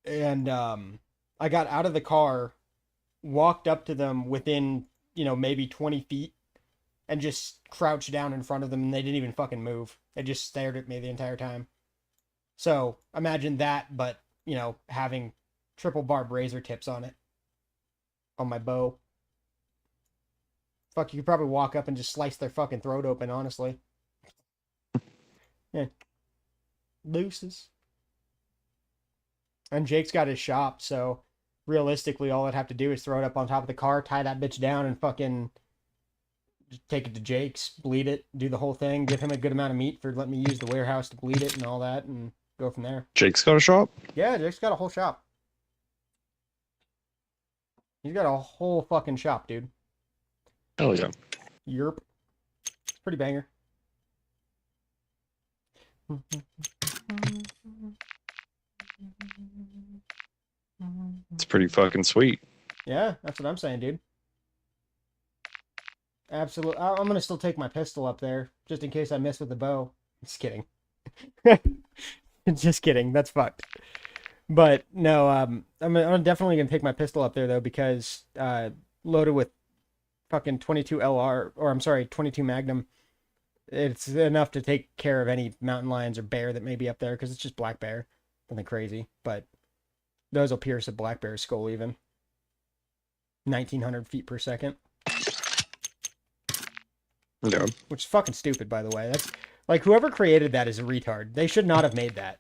and I got out of the car, walked up to them within, maybe 20 feet, and just crouched down in front of them, and they didn't even fucking move. They just stared at me the entire time. So imagine that, but, having triple barb razor tips on it, on my bow. Fuck, you could probably walk up and just slice their fucking throat open, honestly. Yeah. Looses. And Jake's got his shop, so realistically, all I'd have to do is throw it up on top of the car, tie that bitch down, and fucking just take it to Jake's, bleed it, do the whole thing, give him a good amount of meat for letting me use the warehouse to bleed it and all that, and go from there. Jake's got a shop? Yeah, Jake's got a whole shop. He's got a whole fucking shop, dude. Hell yeah. Yerp. It's pretty banger. It's pretty fucking sweet. Yeah, that's what I'm saying, dude. Absolutely. I'm gonna still take my pistol up there, just in case I miss with the bow. Just kidding. Just kidding. That's fucked. But no, I'm definitely gonna take my pistol up there though, because loaded with fucking 22 LR, or I'm sorry, 22 Magnum, it's enough to take care of any mountain lions or bear that may be up there, because it's just black bear, nothing crazy. But those will pierce a black bear's skull even. 1900 feet per second. Yeah. Which is fucking stupid, by the way. That's like, whoever created that is a retard. They should not have made that.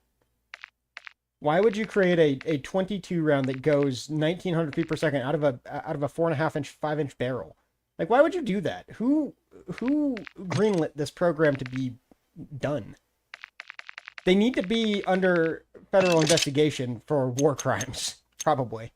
Why would you create a 22 round that goes 1900 feet per second out of a 4.5 inch, 5 inch barrel? Like, why would you do that? Who greenlit this program to be done? They need to be under federal investigation for war crimes, probably.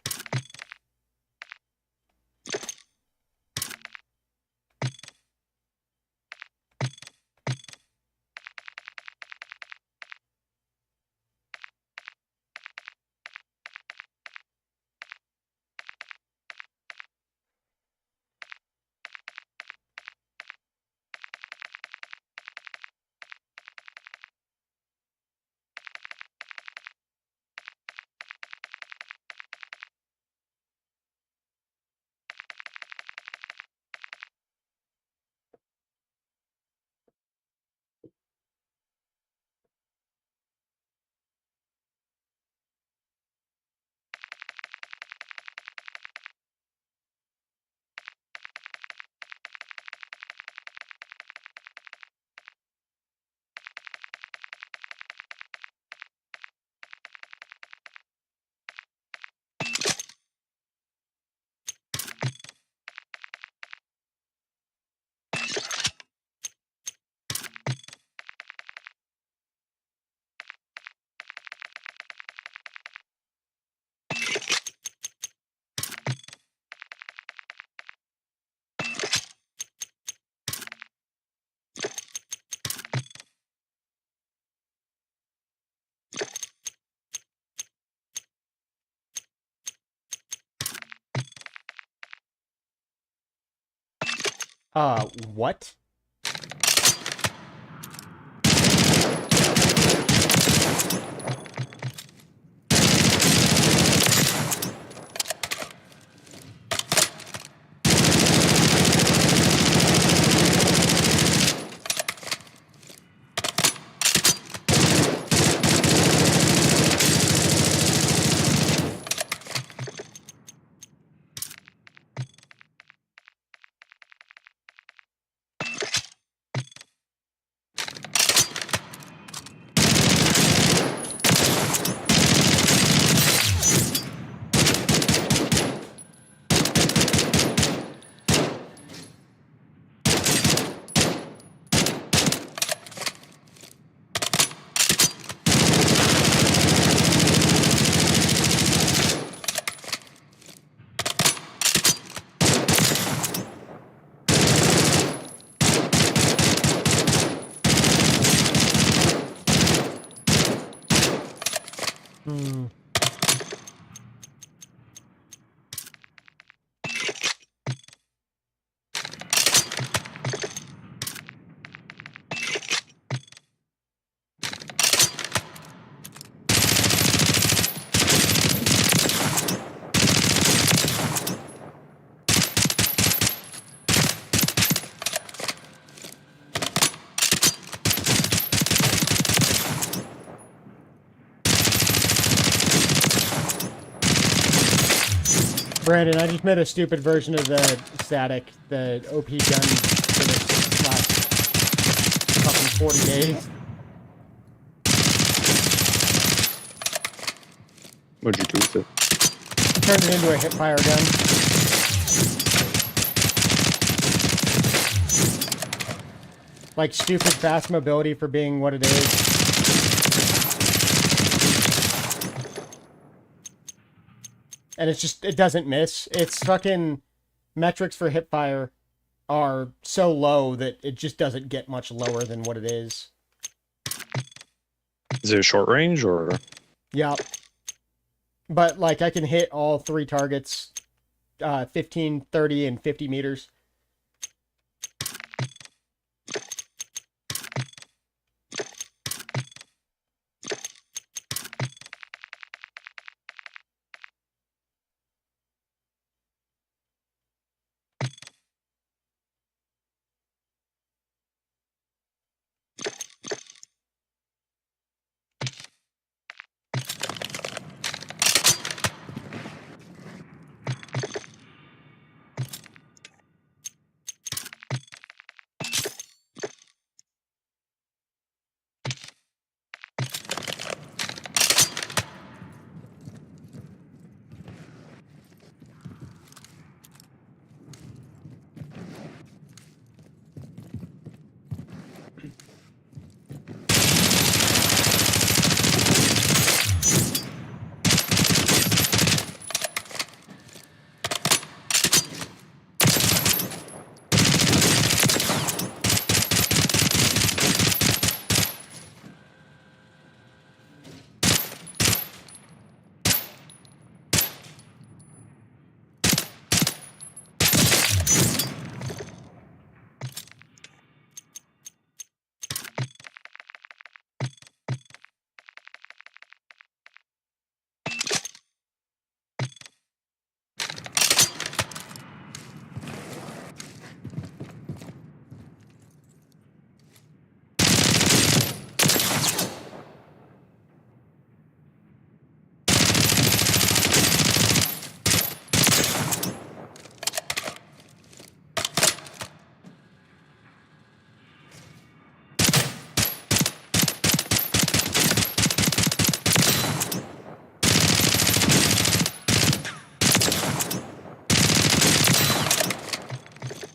What? Hmm. Brandon, I just made a stupid version of the static, the OP gun for the last fucking 40 days. What'd you do with it? Turned it into a hip-fire gun. Like stupid fast mobility for being what it is. And it's just, it doesn't miss. It's fucking metrics for hipfire are so low that it just doesn't get much lower than what it is. Is it a short range or? Yep. But like I can hit all 3 targets, 15, 30, and 50 meters.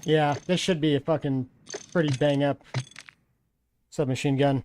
Yeah, this should be a fucking pretty bang up submachine gun.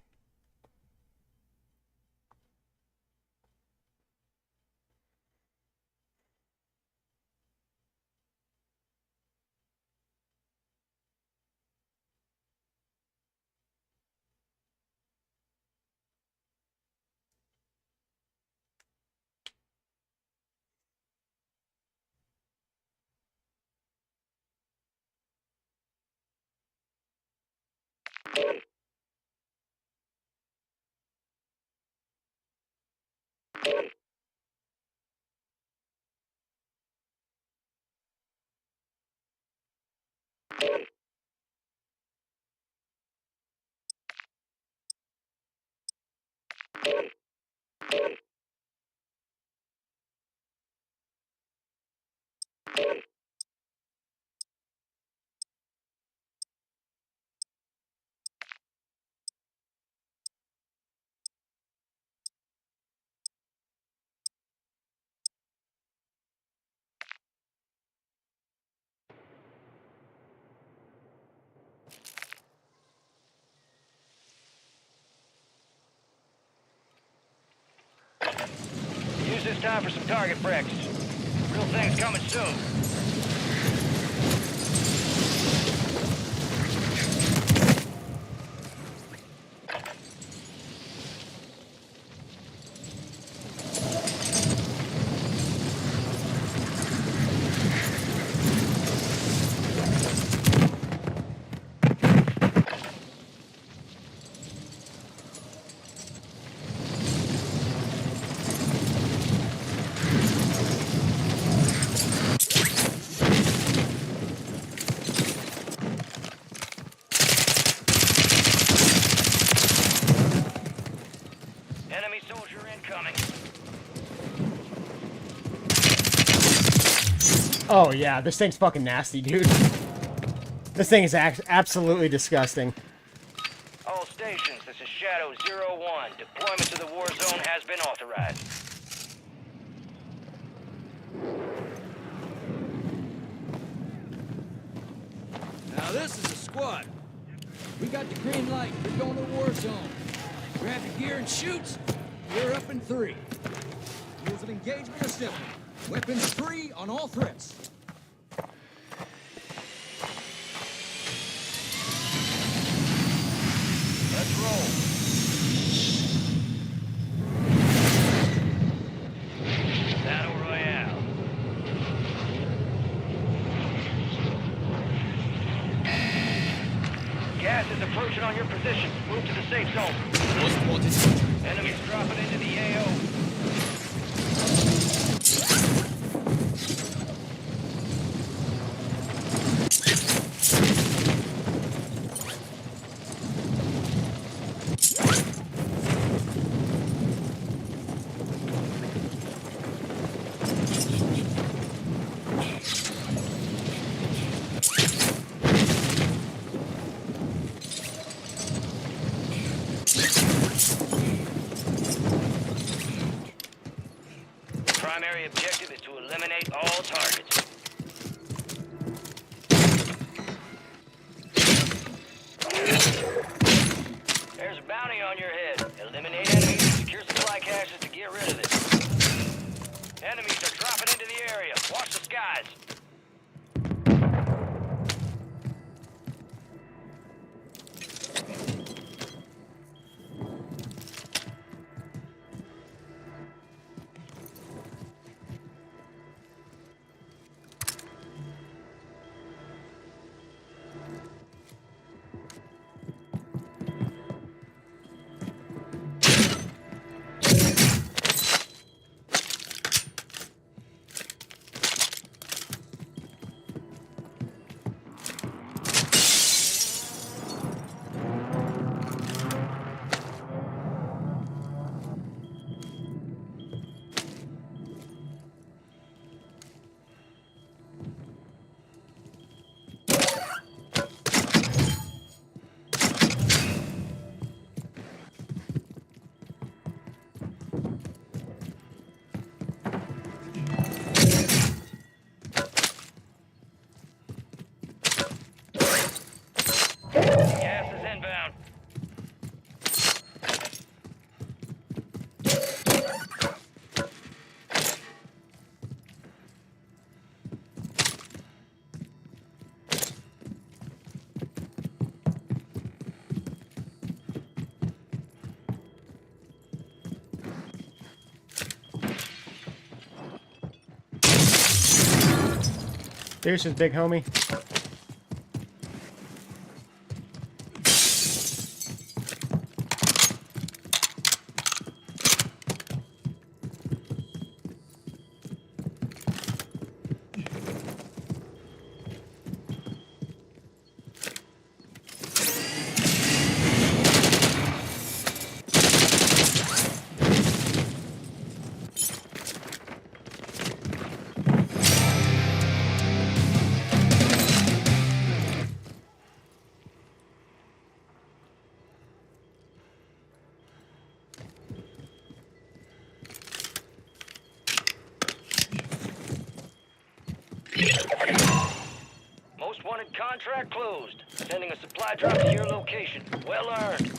Use this time for some target practice. Real thing's coming soon. Oh, yeah, this thing's fucking nasty, dude. This thing is absolutely disgusting. All stations, this is Shadow 01. Deployment to the war zone has been authorized. Now this is a squad. We got the green light. We're going to the war zone. Grab your gear and shoot. We're up in 3. Rules of engagement are simple. Weapons free on all threats. Let's roll. Battle Royale. Gas is approaching on your position. Move to the safe zone. Enemies dropping into the AO. Primary objective is to eliminate all targets. There's a bounty on your head. Eliminate enemies and secure supply caches to get rid of it. Enemies are dropping into the area. Watch the skies. Gas is inbound. Deuces, big homie. Most wanted contract closed. Sending a supply drop to your location. Well earned.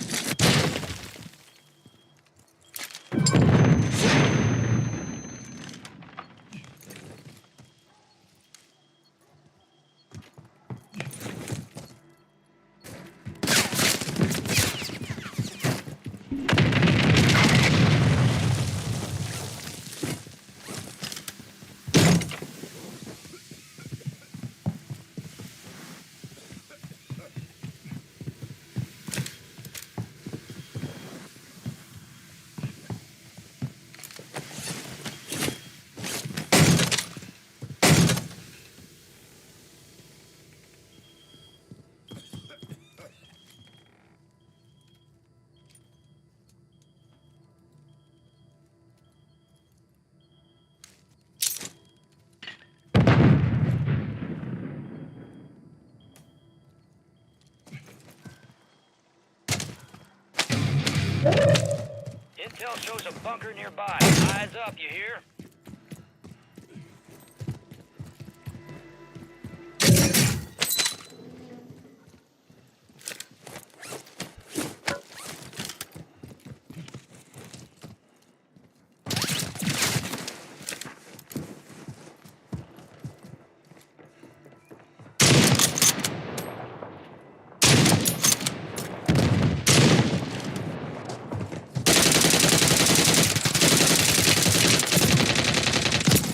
intel shows a bunker nearby. Eyes up, you hear?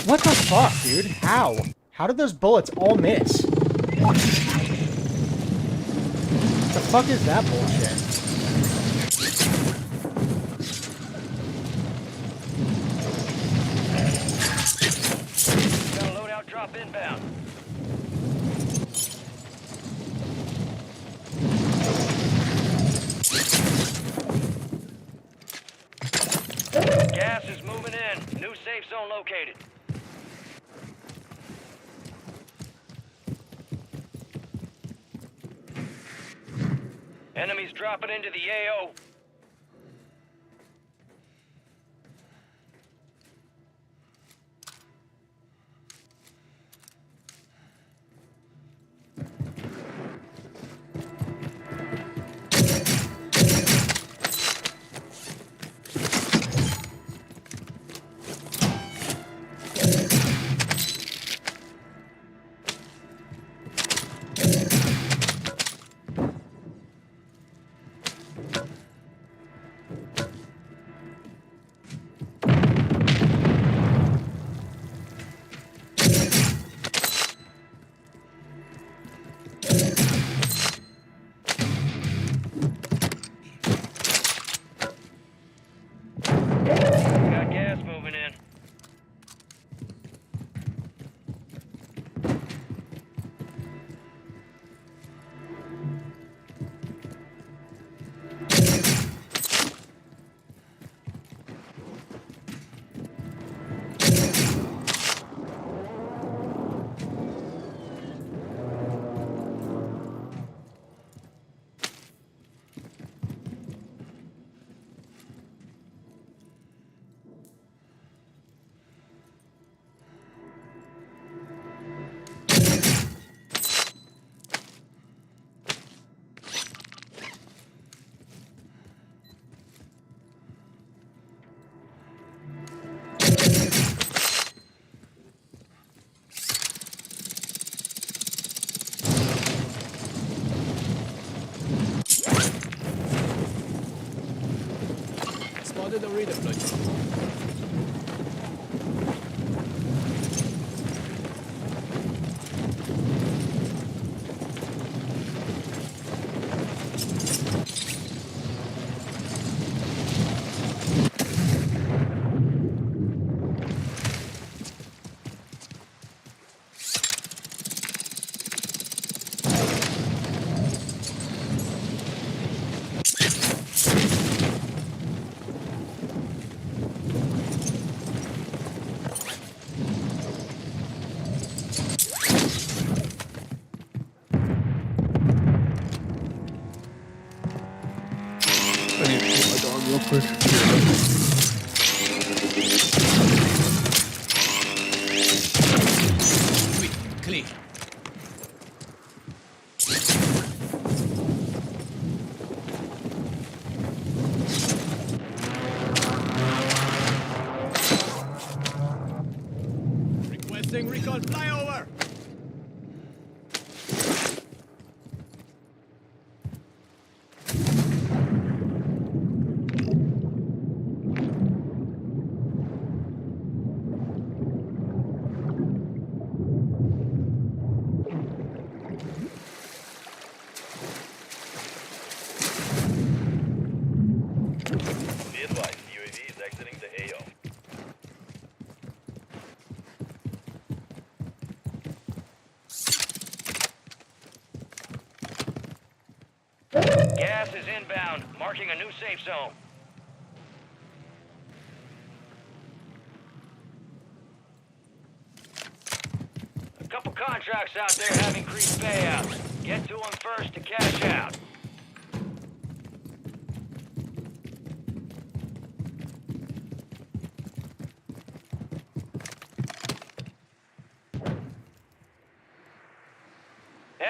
What the fuck, dude? How? How did those bullets all miss? What the fuck is that bullshit? Got a loadout drop inbound. Gas is moving in. New safe zone located. Enemies dropping into the AO. Got gas moving in. Spotted the reader plate. I need to shoot my dog real quick. Quick, clean. Requesting recon flyover. Be advised, UAV is exiting the AO. Gas is inbound, marking a new safe zone. A couple contracts out there have increased payouts. Get to them first to cash out.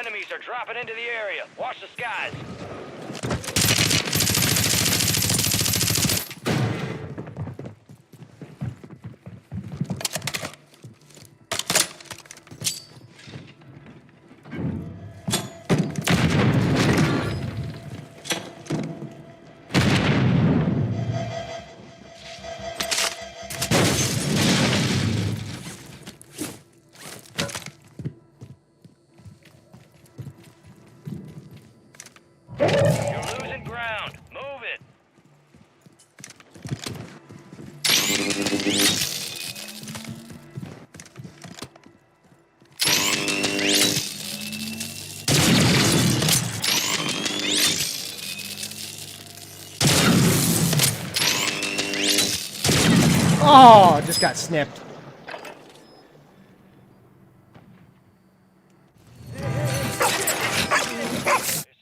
Enemies are dropping into the area. Watch the skies. You're losing ground. Move it. Oh, just got snipped. This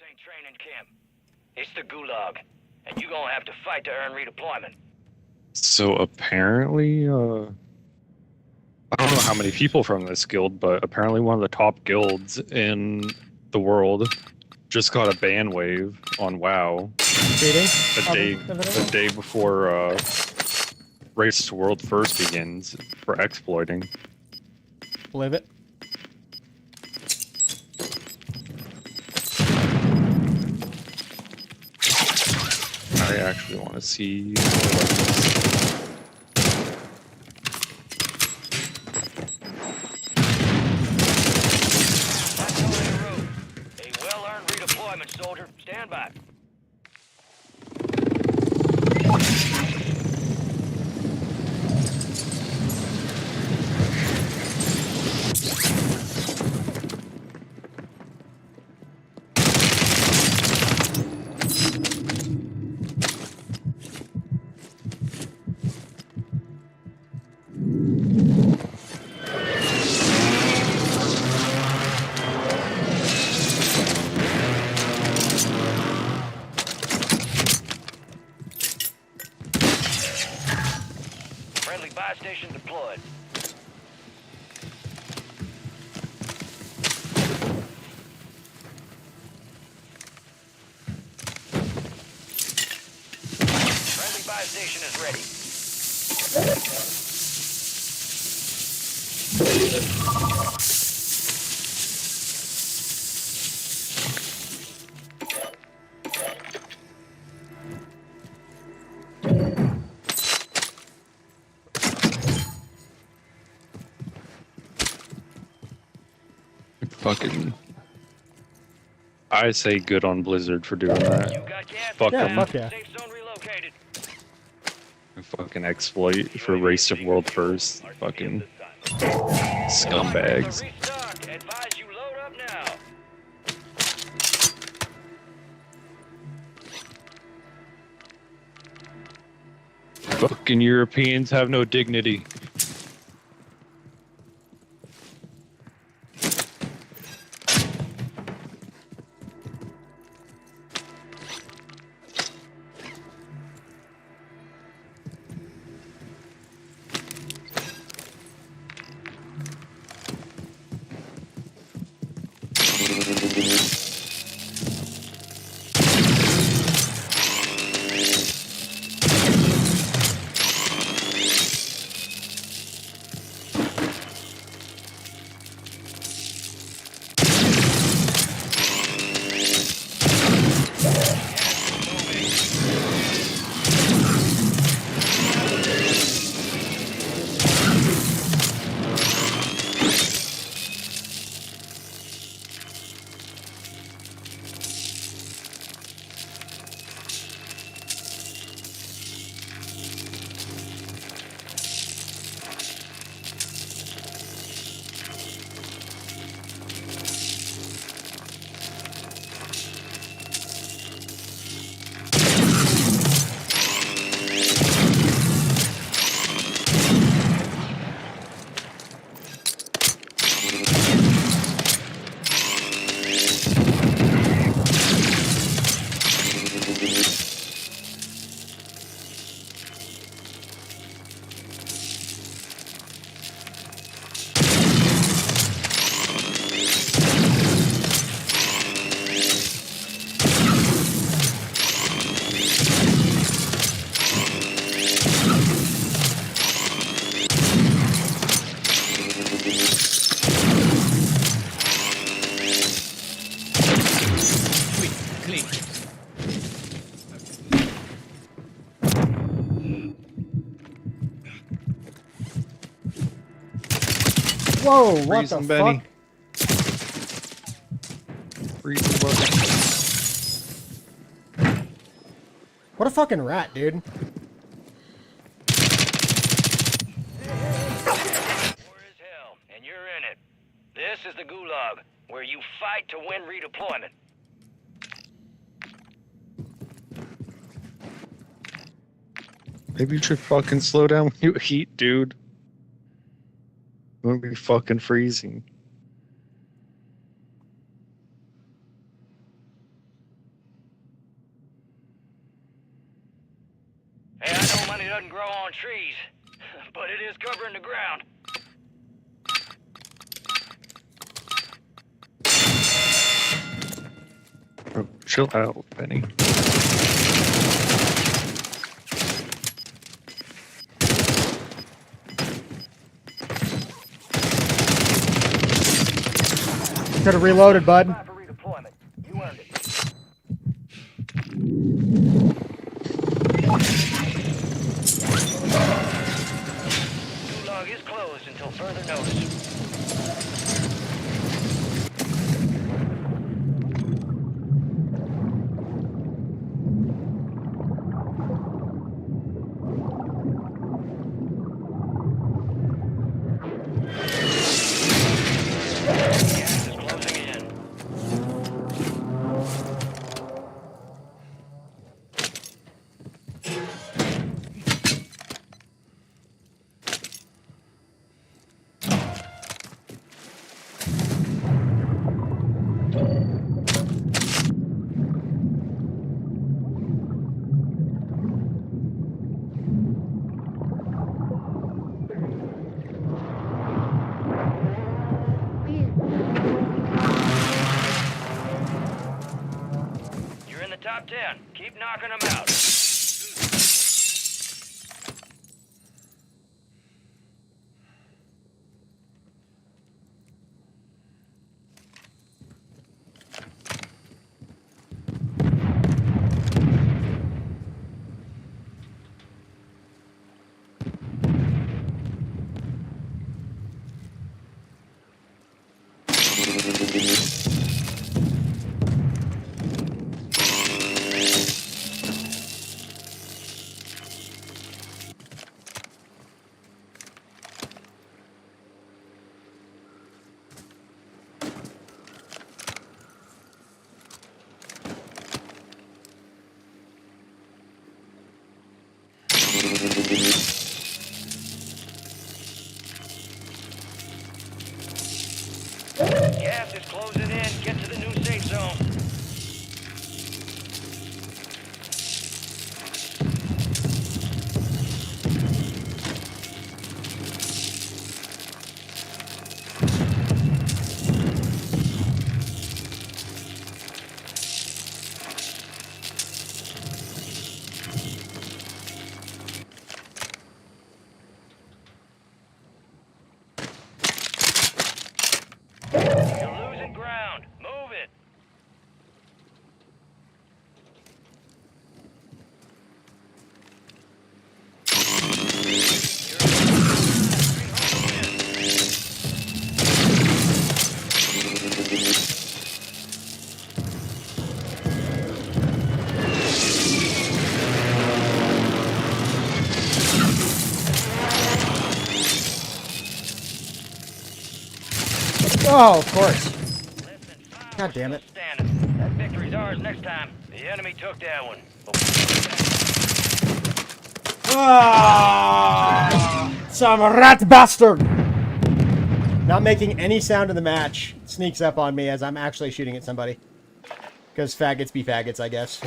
ain't training camp. It's the gulag. And you gonna have to fight to earn redeployment. So apparently, I don't know how many people from this guild, but apparently one of the top guilds in the world just got a ban wave on WoW Cheating. the day before Race to World first begins for exploiting. Believe it. I actually want to see. That's on the road. A well-earned redeployment, soldier. Stand by. Friendly buy station deployed. Friendly buy station is ready. Fucking. I say good on Blizzard for doing that. You got gas Fuck Yeah, them. fuck yeah. Safe zone relocated. Fucking exploit for Race to World first. Fucking scumbags. Restock. Advise you load up now. Fucking Europeans have no dignity. Whoa, what the Freezing, fuck? Benny. Freezing, buddy. What a fucking rat, dude. War is hell, and you're in it. This is the Gulag, where you fight to win redeployment. Maybe you should fucking slow down when you eat, dude. You won't be fucking freezing. Hey, I know money doesn't grow on trees, but it is covering the ground. Oh, chill out, Benny. Could have reloaded, bud. Time for redeployment. You earned it. Gulag is closed until further notice. Gas is closing in. You're in the top 10. Keep knocking them out. Gas is closing in. Get to the new safe zone. You're losing ground. Move it. Oh, of course. Less than 5 God damn it. standing. That victory's ours next time. The enemy took that one. But Ah, some rat bastard! Not making any sound in the match. Sneaks up on me as I'm actually shooting at somebody. Because faggots be faggots, I guess.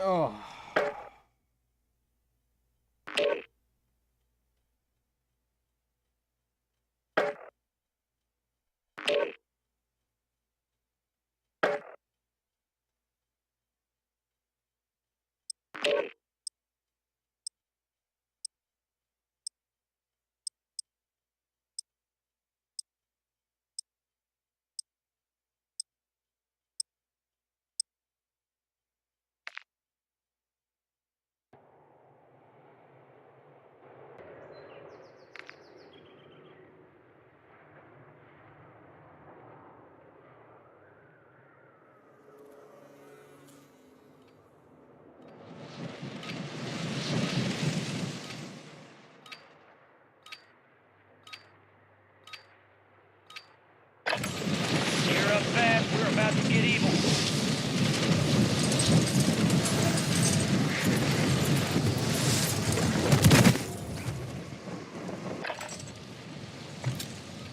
Oh. Gear up fast. We're about to get evil.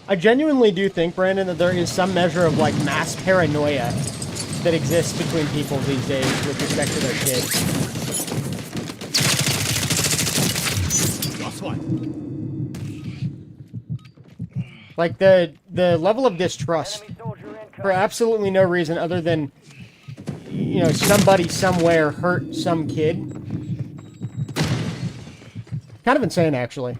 I genuinely do think, Brandon, that there is some measure of like mass paranoia that exists between people these days with respect to their kids. Like the level of distrust Enemy soldier for incoming. absolutely no reason other than, you know, somebody somewhere hurt some kid. Kind of insane, actually.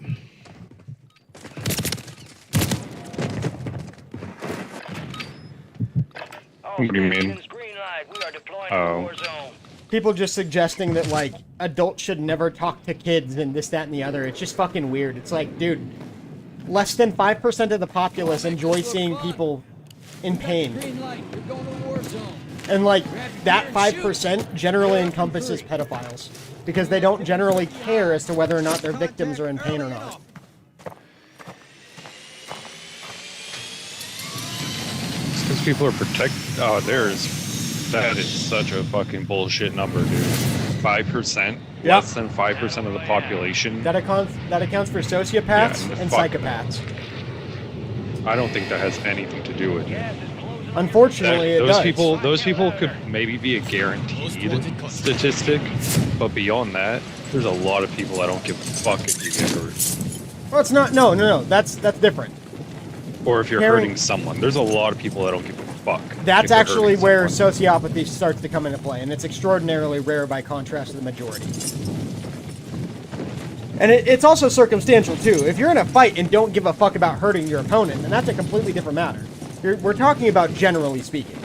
All What do you mean? citizens, green light. We are deploying to Oh. the war zone. People just suggesting that, like, adults should never talk to kids and this, that, and the other. It's just fucking weird. It's like, dude, less than 5% of the populace enjoy seeing people in pain. Green light. We're going to war zone. And, like, that 5% generally encompasses pedophiles. Because they don't generally care as to whether or not their victims are in pain or not. It's because people are Oh, that is such a fucking bullshit number, dude. 5%? Yep. Less than 5% of the population? That accounts for sociopaths Yeah, and fuck. psychopaths. I don't think that has anything to do with it. Gas is closing. Unfortunately, it does. Those people could maybe be a guaranteed statistic, but beyond that, there's a lot of people that don't give a fuck if you get hurt. Well, it's not. No. That's different. Or if you're Caring- hurting someone. There's a lot of people that don't give a fuck. That's if they're actually hurting where someone. sociopathy starts to come into play, and it's extraordinarily rare by contrast to the majority. And it's also circumstantial, too. If you're in a fight and don't give a fuck about hurting your opponent, then that's a completely different matter. We're talking about generally speaking.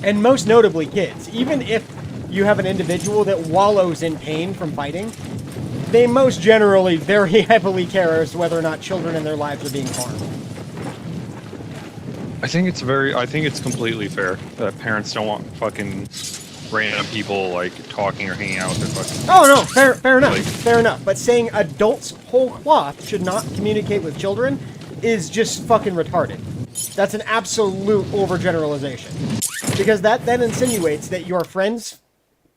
And most notably kids. Even if you have an individual that wallows in pain from fighting, they most generally very heavily care as to whether or not children in their lives are being harmed. I think it's completely fair that parents don't want fucking random people like talking or hanging out with their fucking. Oh no, fair enough, Like- fair enough. But saying adults whole cloth should not communicate with children is just fucking retarded. That's an absolute overgeneralization. Because that then insinuates that your friends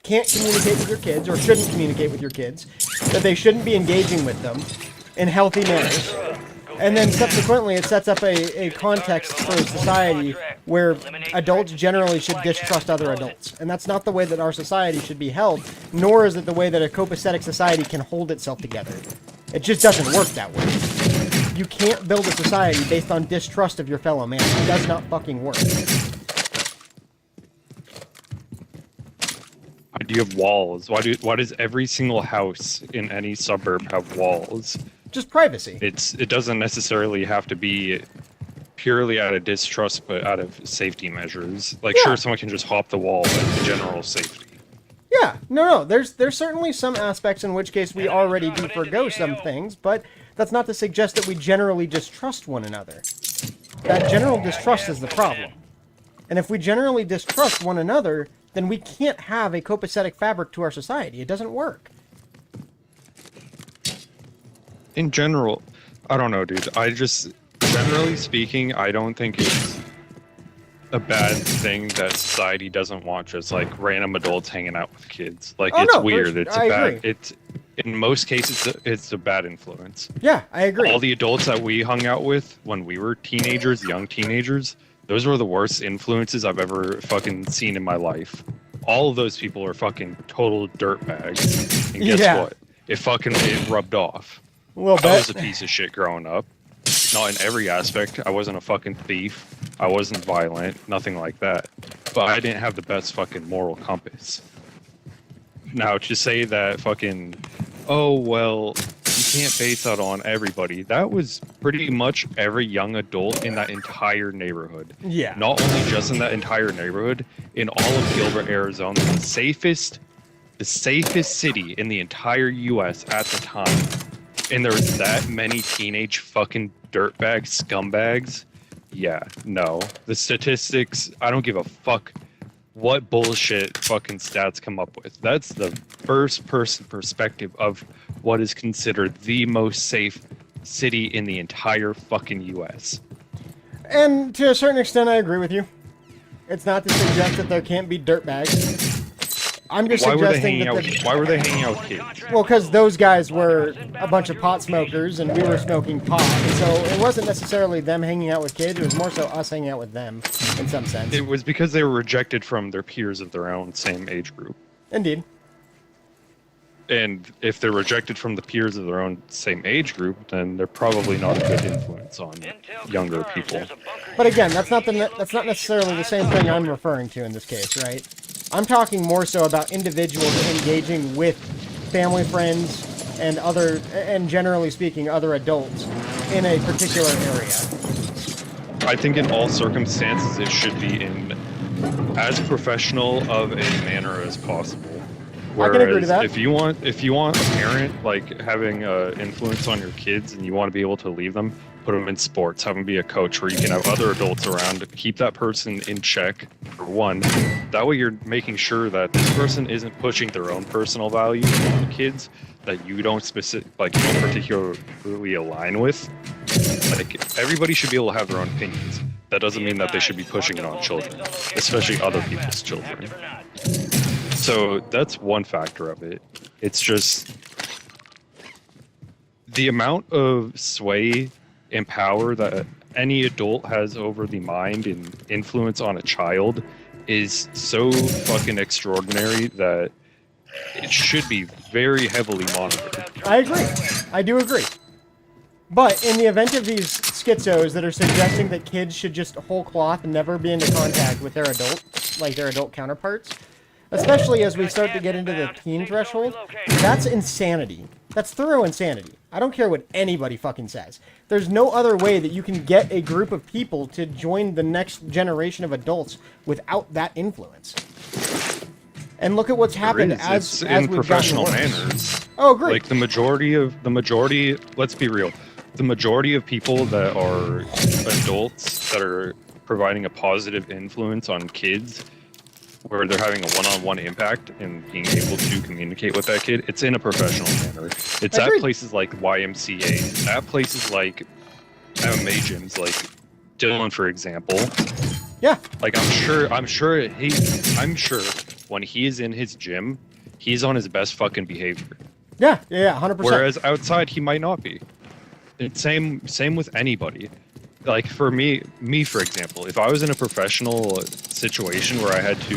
can't communicate with your kids or shouldn't communicate with your kids, that they shouldn't be engaging with them in healthy manners. And then subsequently it sets up a context for society where adults generally should distrust other adults. And that's not the way that our society should be held, nor is it the way that a copacetic society can hold itself together. It just doesn't work that way. You can't build a society based on distrust of your fellow man. It does not fucking work. Why do you have walls? Why does every single house in any suburb have walls? Just privacy. It doesn't necessarily have to be purely out of distrust, but out of safety measures. Like, Yeah. sure, someone can just hop the wall, but the general safety. Yeah, no. There's certainly some aspects in which case we already do forgo some things, but that's not to suggest that we generally distrust one another. That general distrust is the problem. And if we generally distrust one another, then we can't have a copacetic fabric to our society. It doesn't work. In general, I don't know, dude. Generally speaking, I don't think it's a bad thing that society doesn't want just like random adults hanging out with kids. Like, Oh, it's no, weird. It's I a bad. agree. In most cases, it's a bad influence. Yeah, I agree. All the adults that we hung out with when we were teenagers, young teenagers, those were the worst influences I've ever fucking seen in my life. all of those people are fucking total dirtbags. And guess Yeah. what? It rubbed off. A little I was bit. a piece of shit growing up. Not in every aspect. I wasn't a fucking thief. I wasn't violent. Nothing like that. But I didn't have the best fucking moral compass. Now, to say that fucking, oh, well, you can't base that on everybody. That was pretty much every young adult in that entire neighborhood. Yeah. Not only just in that entire neighborhood, in all of Gilbert, Arizona, the safest city in the entire U.S. at the time. And there was that many teenage fucking dirtbag scumbags. Yeah, no. The statistics, I don't give a fuck what bullshit fucking stats come up with. That's the first person perspective of what is considered the most safe city in the entire fucking US. And to a certain extent, I agree with you. It's not to suggest that there can't be dirtbags. I'm just Why were they suggesting hanging that out? Why were they hanging out with kids? well, because those guys were a bunch of pot smokers and we were smoking pot. And so it wasn't necessarily them hanging out with kids. It was more so us hanging out with them in some sense. It was because they were rejected from their peers of their own same age group. Indeed. And if they're rejected from the peers of their own same age group, then they're probably not a good influence on younger people. But again, that's not necessarily the same thing I'm referring to in this case, right? I'm talking more so about individuals engaging with family, friends, and generally speaking, other adults in a particular area. I think in all circumstances it should be in as professional of a manner as possible. I can agree to that. If you want a parent like having influence on your kids and you want to be able to leave them, put them in sports, have them be a coach where you can have other adults around to keep that person in check, for one. That way you're making sure that this person isn't pushing their own personal values on the kids that you don't particularly align with. Like, everybody should be able to have their own opinions. That doesn't mean that they should be pushing it on children, especially other people's children. So that's one factor of it. It's just the amount of sway and power that any adult has over the mind and influence on a child is so fucking extraordinary that it should be very heavily monitored. I agree. I do agree. But in the event of these schizos that are suggesting that kids should just whole cloth and never be into contact with their adult counterparts, especially as we start to get into the teen threshold, that's insanity. That's thorough insanity. I don't care what anybody fucking says. There's no other way that you can get a group of people to join the next generation of adults without that influence. And look at what's happened as in we've professional gotten worse. manners. Oh, great. Like the majority, let's be real, the majority of people that are adults that are providing a positive influence on kids, where they're having a one-on-one impact and being able to communicate with that kid, it's in a professional manner. It's at places like YMCA, at places like MMA gyms, like Dylan, for example. Yeah. Like I'm sure when he's in his gym, he's on his best fucking behavior. Yeah, 100%. Whereas outside, he might not be. It's same with anybody. Like for me, for example, if I was in a professional situation where I had to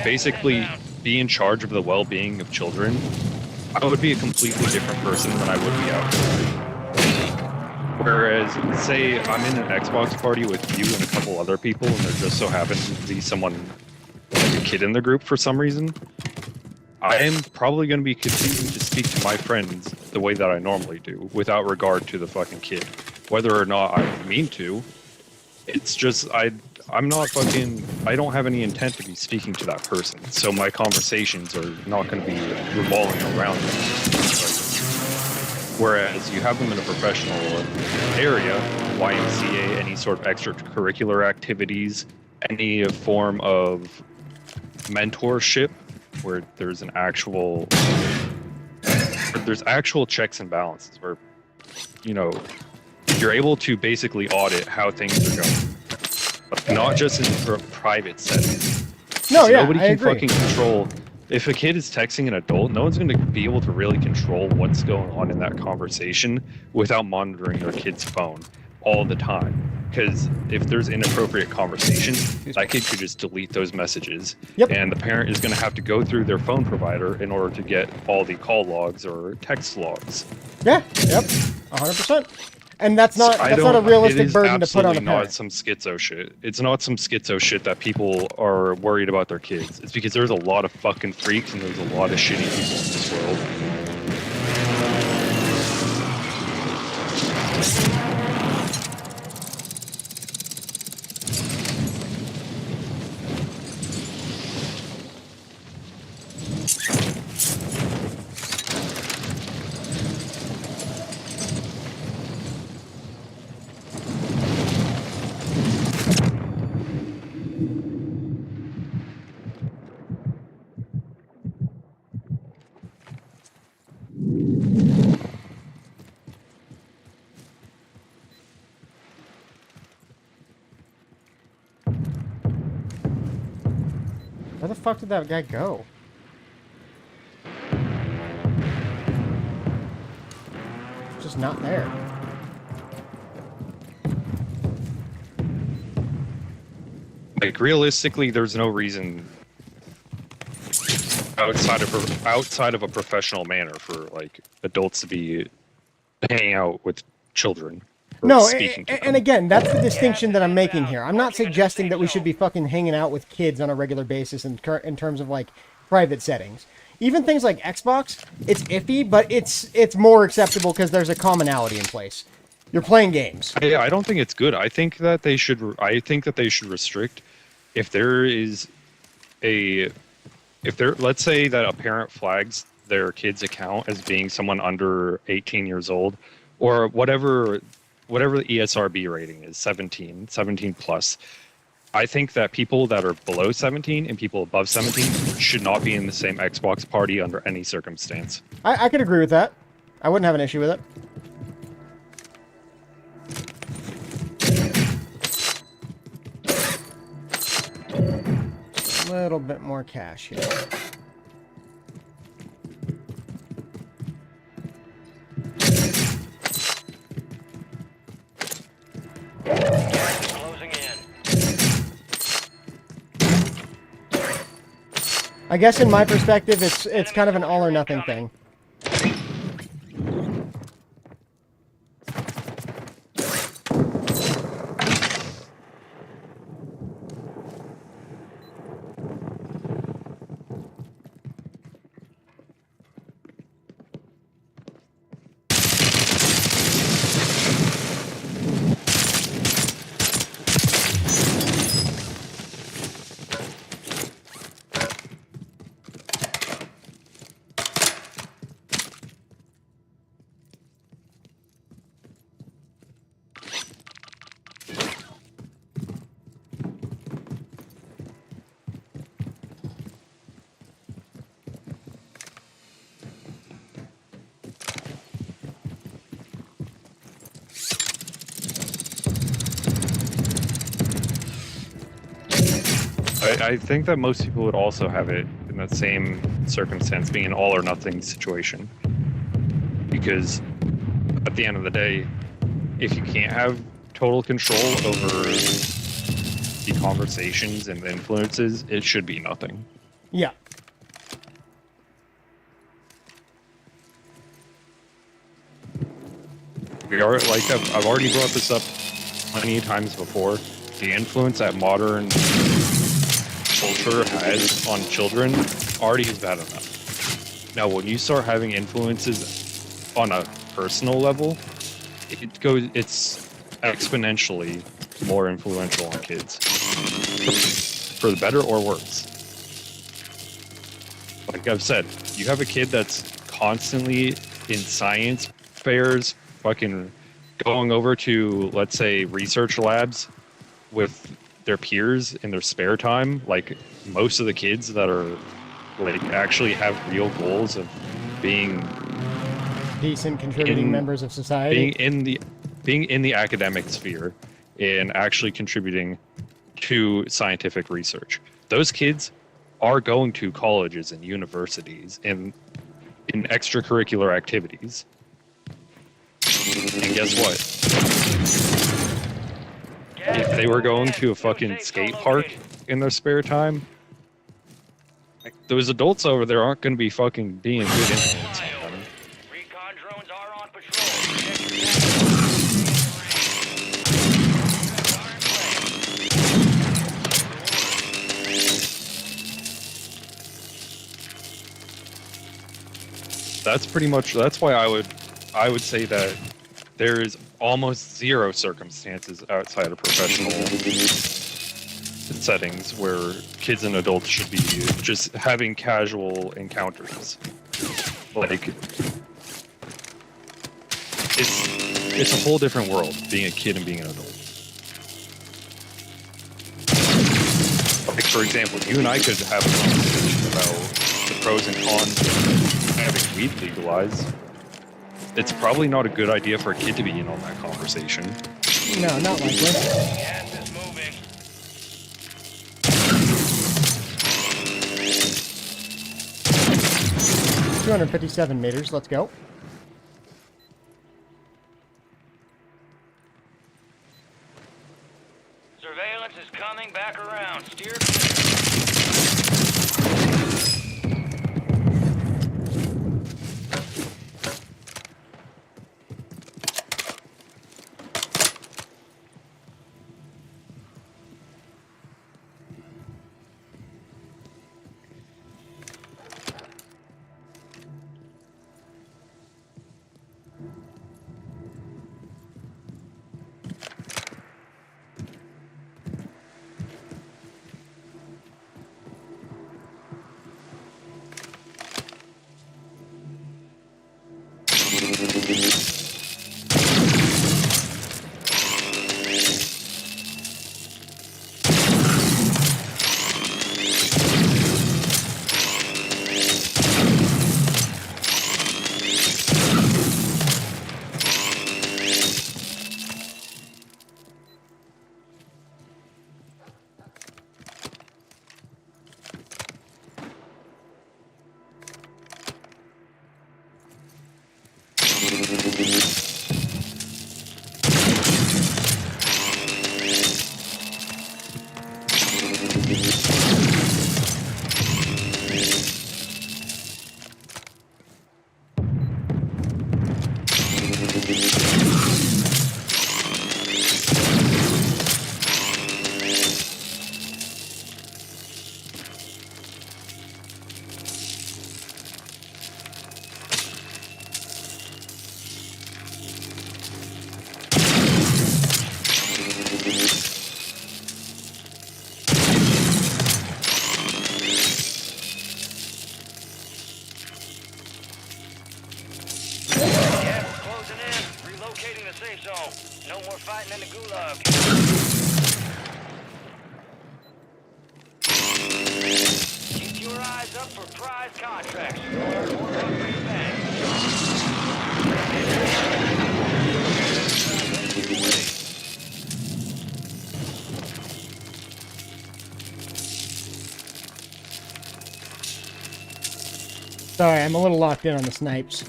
basically be in charge of the well-being of children, I would be a completely different person than I would be outside. Whereas, say I'm in an Xbox party with you and a couple other people, and there just so happens to be someone, like a kid in the group for some reason, I am probably going to be continuing to speak to my friends the way that I normally do, without regard to the fucking kid. Whether or not I mean to, it's just, I'm not fucking, I don't have any intent to be speaking to that person, so my conversations are not going to be revolving around them. Whereas you have them in a professional area, YMCA, any sort of extracurricular activities, any form of mentorship, where there's actual checks and balances, where, you know, you're able to basically audit how things are going, but not just in a private setting. No, yeah, nobody I can agree. fucking control. If a kid is texting an adult, no one's going to be able to really control what's going on in that conversation without monitoring their kid's phone all the time. Because if there's inappropriate conversation, that kid could just delete those messages. Yep. And the parent is going to have to go through their phone provider in order to get all the call logs or text logs. Yeah. Yep. 100%. And that's not I that's not a don't- realistic it is burden to put on a absolutely not parent. some schizo shit. It's not some schizo shit that people are worried about their kids. It's because there's a lot of fucking freaks and there's a lot of shitty people in this world. Where the fuck did that guy go? Just not there. Like realistically, there's no reason outside of a professional manner for like adults to be hanging out with children. Or No, speaking to and them. again, that's the distinction that I'm making here. I'm not suggesting that we should be fucking hanging out with kids on a regular basis in terms of like private settings. Even things like Xbox, it's iffy, but it's more acceptable because there's a commonality in place. You're playing games. I don't think it's good. I think that they should restrict if there is let's say that a parent flags their kid's account as being someone under 18 years old or whatever the ESRB rating is, 17 plus. I think that people that are below 17 and people above 17 should not be in the same Xbox party under any circumstance. I could agree with that. I wouldn't have an issue with it. A little bit more cash here. Gas is closing in. I guess in my perspective, it's kind of an all or nothing thing. I think that most people would also have it in that same circumstance, being an all or nothing situation. Because at the end of the day, if you can't have total control over the conversations and the influences, it should be nothing. Yeah. I've already brought this up plenty of times before. The influence that modern culture has on children already is bad enough. Now, when you start having influences on a personal level, it's exponentially more influential on kids, for the better or worse. Like I've said, you have a kid that's constantly in science fairs, fucking going over to, let's say, research labs with their peers in their spare time. Like most of the kids that are like actually have real goals of being Decent contributing members of society. being in the academic sphere and actually contributing to scientific research. Those kids are going to colleges and universities and in extracurricular activities. And guess what? if they were going to a fucking skate park in their spare time, like, those adults over there aren't going to be fucking being good influence on them. Recon drones are on patrol. Protect your That's pretty much, that's why I would say that there is almost zero circumstances outside of professional settings where kids and adults should be just having casual encounters. Like, it's a whole different world being a kid and being an adult. Like, for example, you and I could have a conversation about the pros and cons of having weed legalized. It's probably not a good idea for a kid to be in on that conversation. No, not likely. gas is moving. 257 meters. Let's go. Surveillance is coming back around. Steer clear. Gas is closing in. Relocating the safe zone. No more fighting in the gulag. Keep your eyes up for prize contracts. More hungry fans. Sorry, I'm a little locked in on the snipes.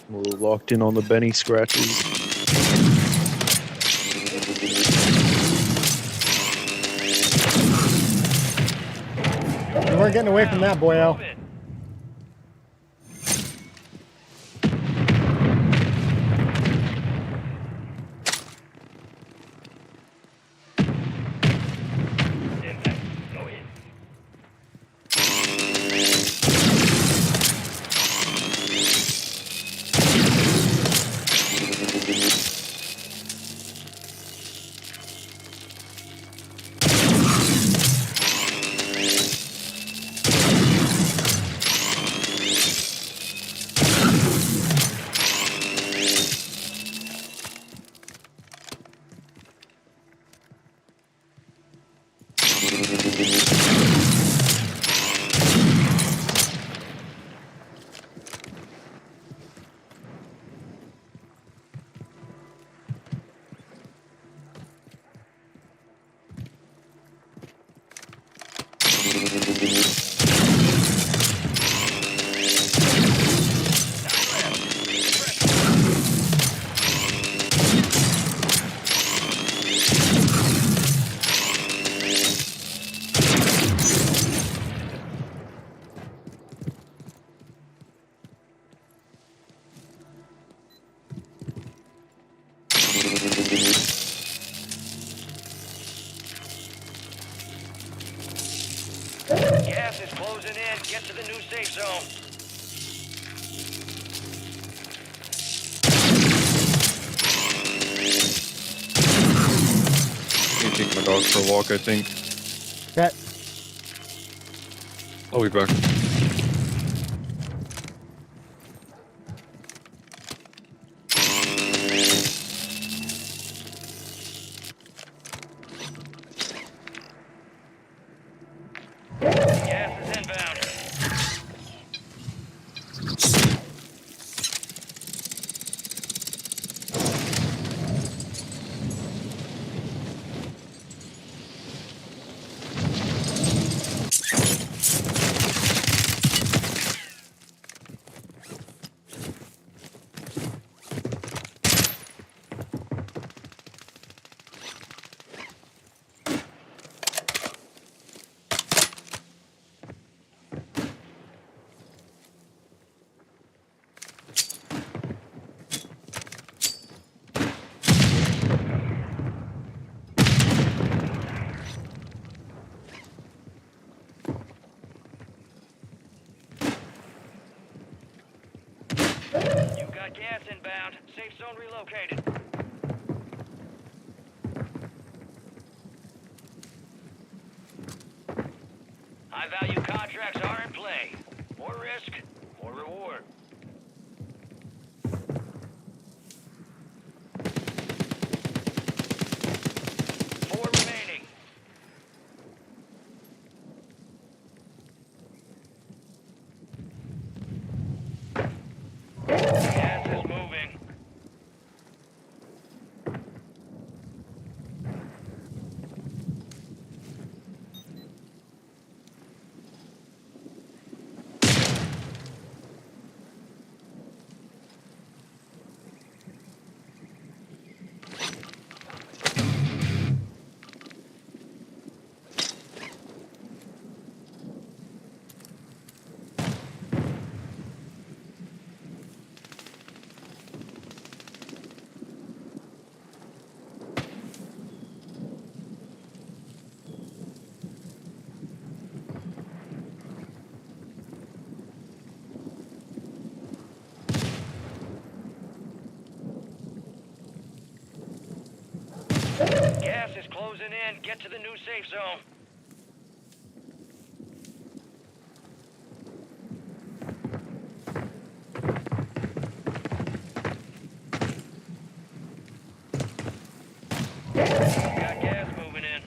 I'm a little locked in on the Benny scratches. You weren't getting away from that, boyo. Move it. Impact. Go in. is closing in. Get to the new safe zone. I'm gonna take my dog for a walk, I think. Bet. I'll be back. Gas is inbound. You got gas inbound. Safe zone relocated. High value contracts are in play. More risk, more reward. Four remaining. Gas is moving. Gas is closing in. Get to the new safe zone. Got gas moving in.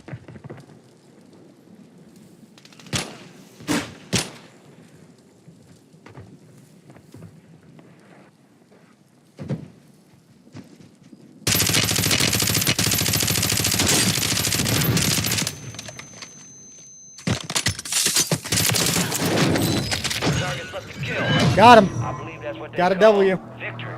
Target's left to kill. Got him. I believe that's what they Got a call W. victory.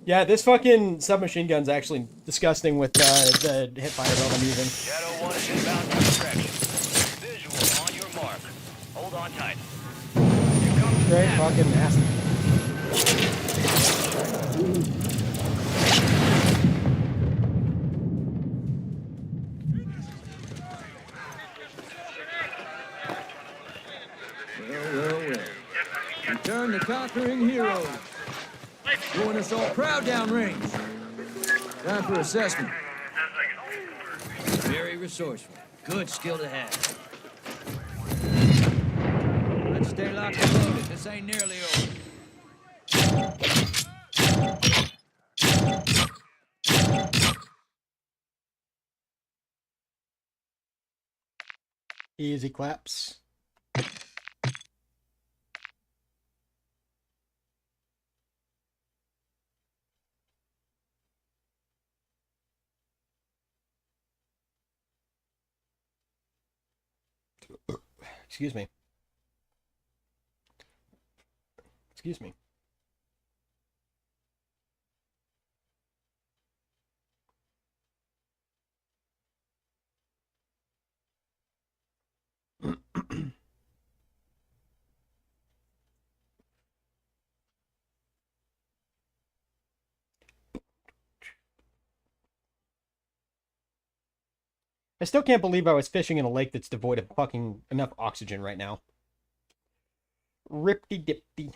Yeah, this fucking submachine gun's actually disgusting with the hipfire build I'm using. Shadow 1 is inbound to extraction. Visual on your mark. Hold on tight. Here comes Straight snap. fucking nasty. Well. Return the conquering heroes. Doing us all proud downrange. Time for assessment. Very resourceful. Good skill to have. Let's stay locked and loaded. This ain't nearly over. Easy claps. Excuse me. Excuse me. I still can't believe I was fishing in a lake that's devoid of fucking enough oxygen right now. Ripty-dipty.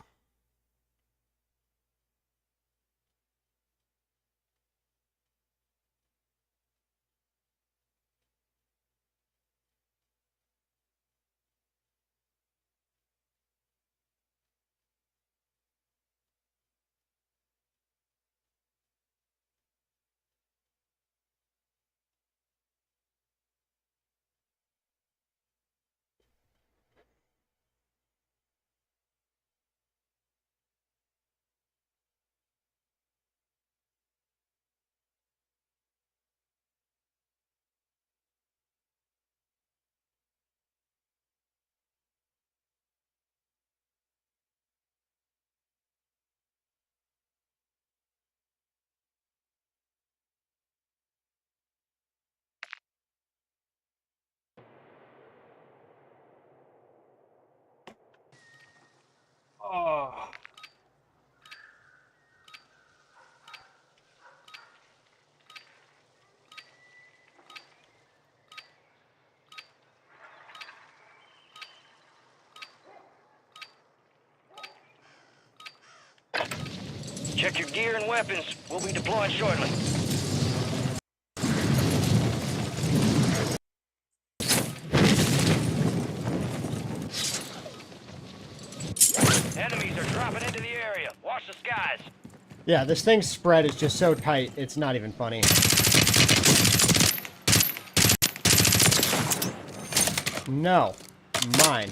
Oh. Check your gear and weapons. We'll be deploying shortly. Enemies are dropping into the area. Watch the skies. Yeah, this thing's spread is just so tight, it's not even funny. No. Mine.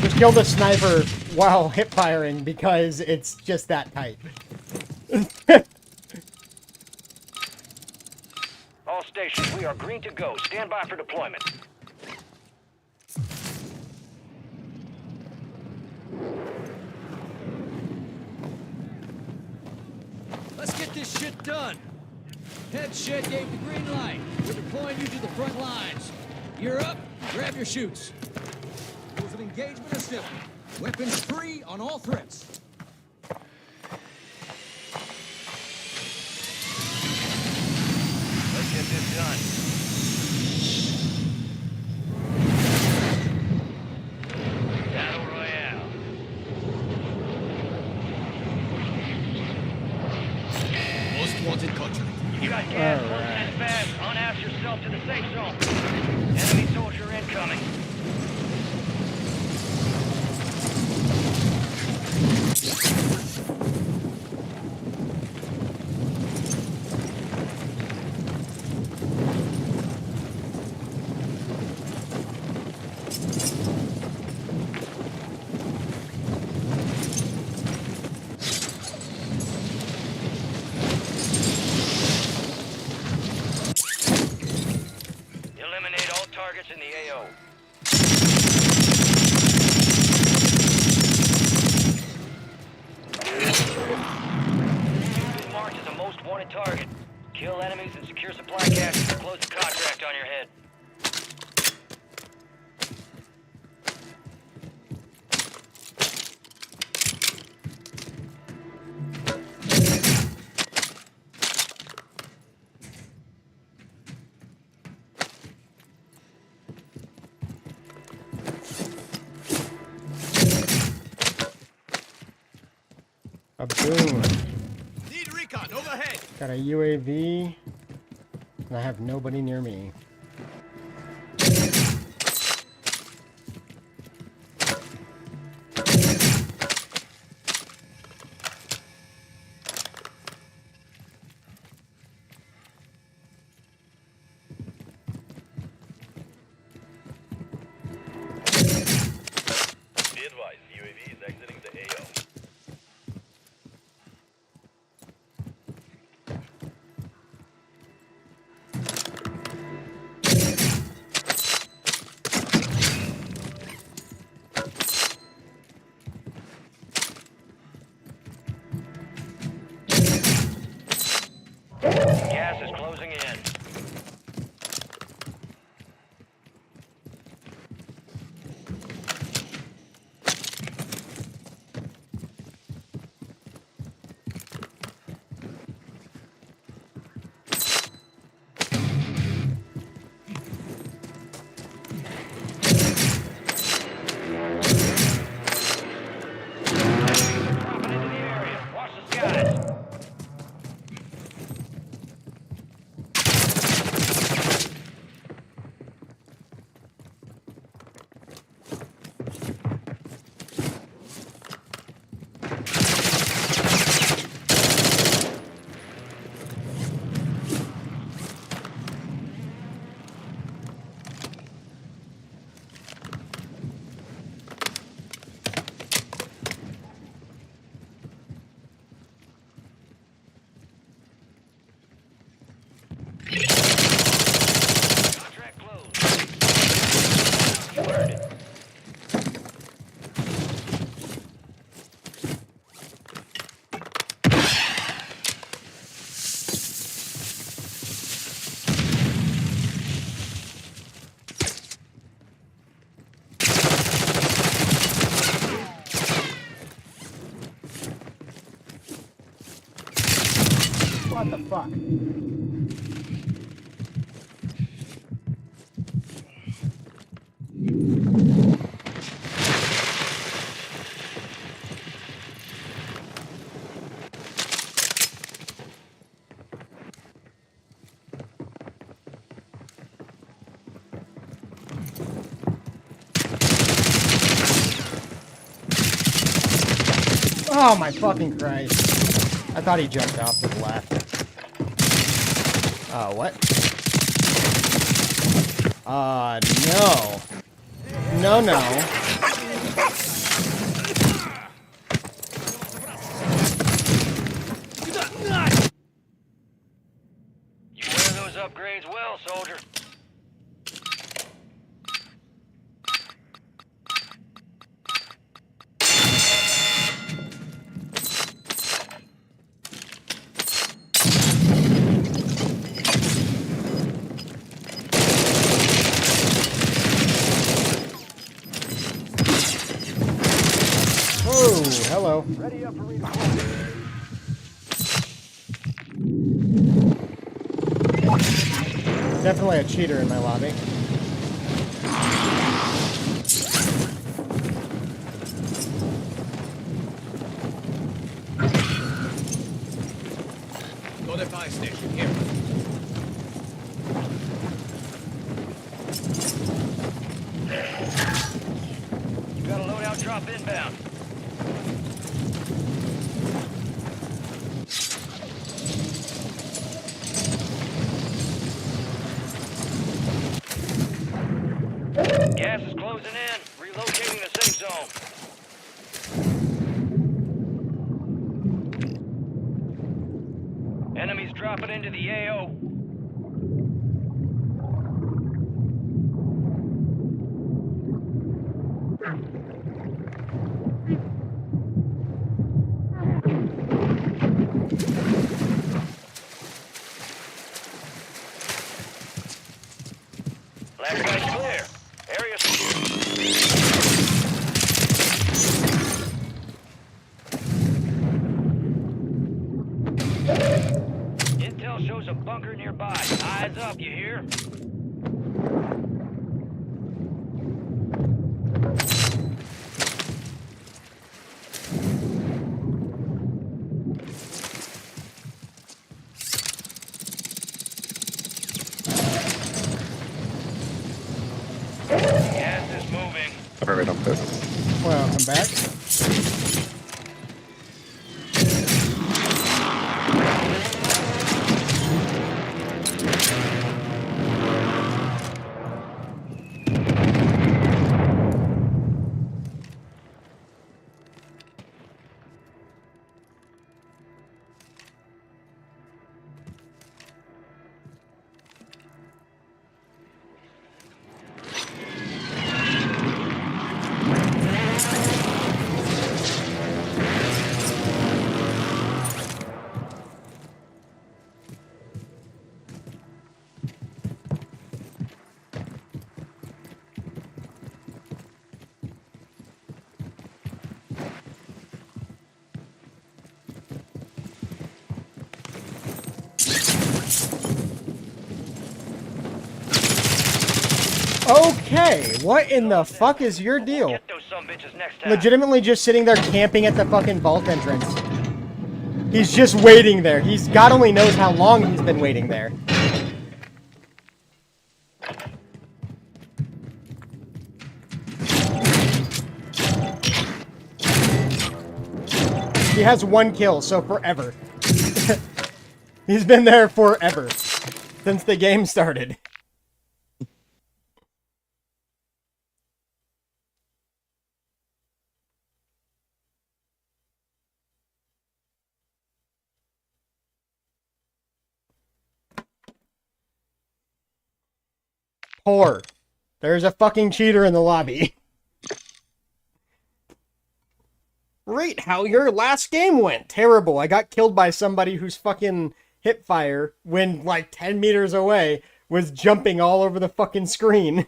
Just killed a sniper while hip firing because it's just that tight. All stations, we are green to go. Stand by for deployment. Let's get this shit done. Head shed gave the green light. We're deploying you to the front lines. You're up. Grab your chutes. Rules of engagement are simple. Weapons free on all threats. Let's get this done. Battle Royale. Most wanted contract. You got gas closing in fast. Unass yourself to the safe zone. Enemy soldier incoming. Eliminate all targets in the AO. You've been marked as a most wanted target. Kill enemies and secure supply caches to close the contract on your head. A boom. Need recon overhead. Got a UAV. And I have nobody near me. Be advised, UAV is exiting the AO. Gas is closing in. What the fuck? Oh my fucking Christ. I thought he jumped off to the left. What? No. No, no. You wear those upgrades well, soldier. Oh, hello. Ready up for redeployment. Definitely a cheater in my lobby. Go to fire station, here. You got a loadout drop inbound. Gas is closing in. Relocating the safe zone. Enemies dropping into the AO. Last guy's clear. Area secure. Intel shows a bunker nearby. Eyes up, you hear? Gas is moving. Alright, I'm good. Well, I'm back. Okay, what in the fuck is your deal? Get those sumbitches next time. Legitimately just sitting there camping at the fucking vault entrance. He's just waiting there. God only knows how long he's been waiting there. He has 1 kill, so forever. He's been there forever. Since the game started. Poor. There's a fucking cheater in the lobby. Rate how your last game went. Terrible. I got killed by somebody whose fucking hip fire, when like 10 meters away, was jumping all over the fucking screen.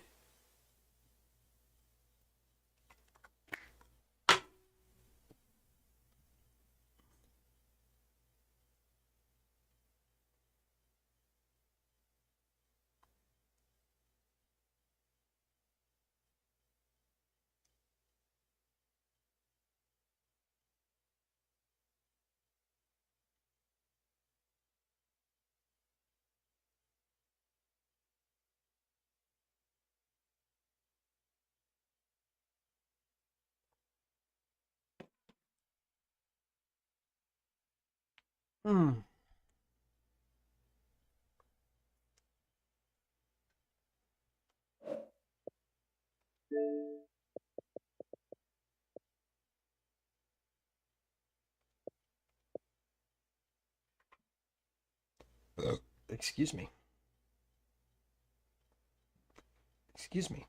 Hmm. Excuse me. Excuse me.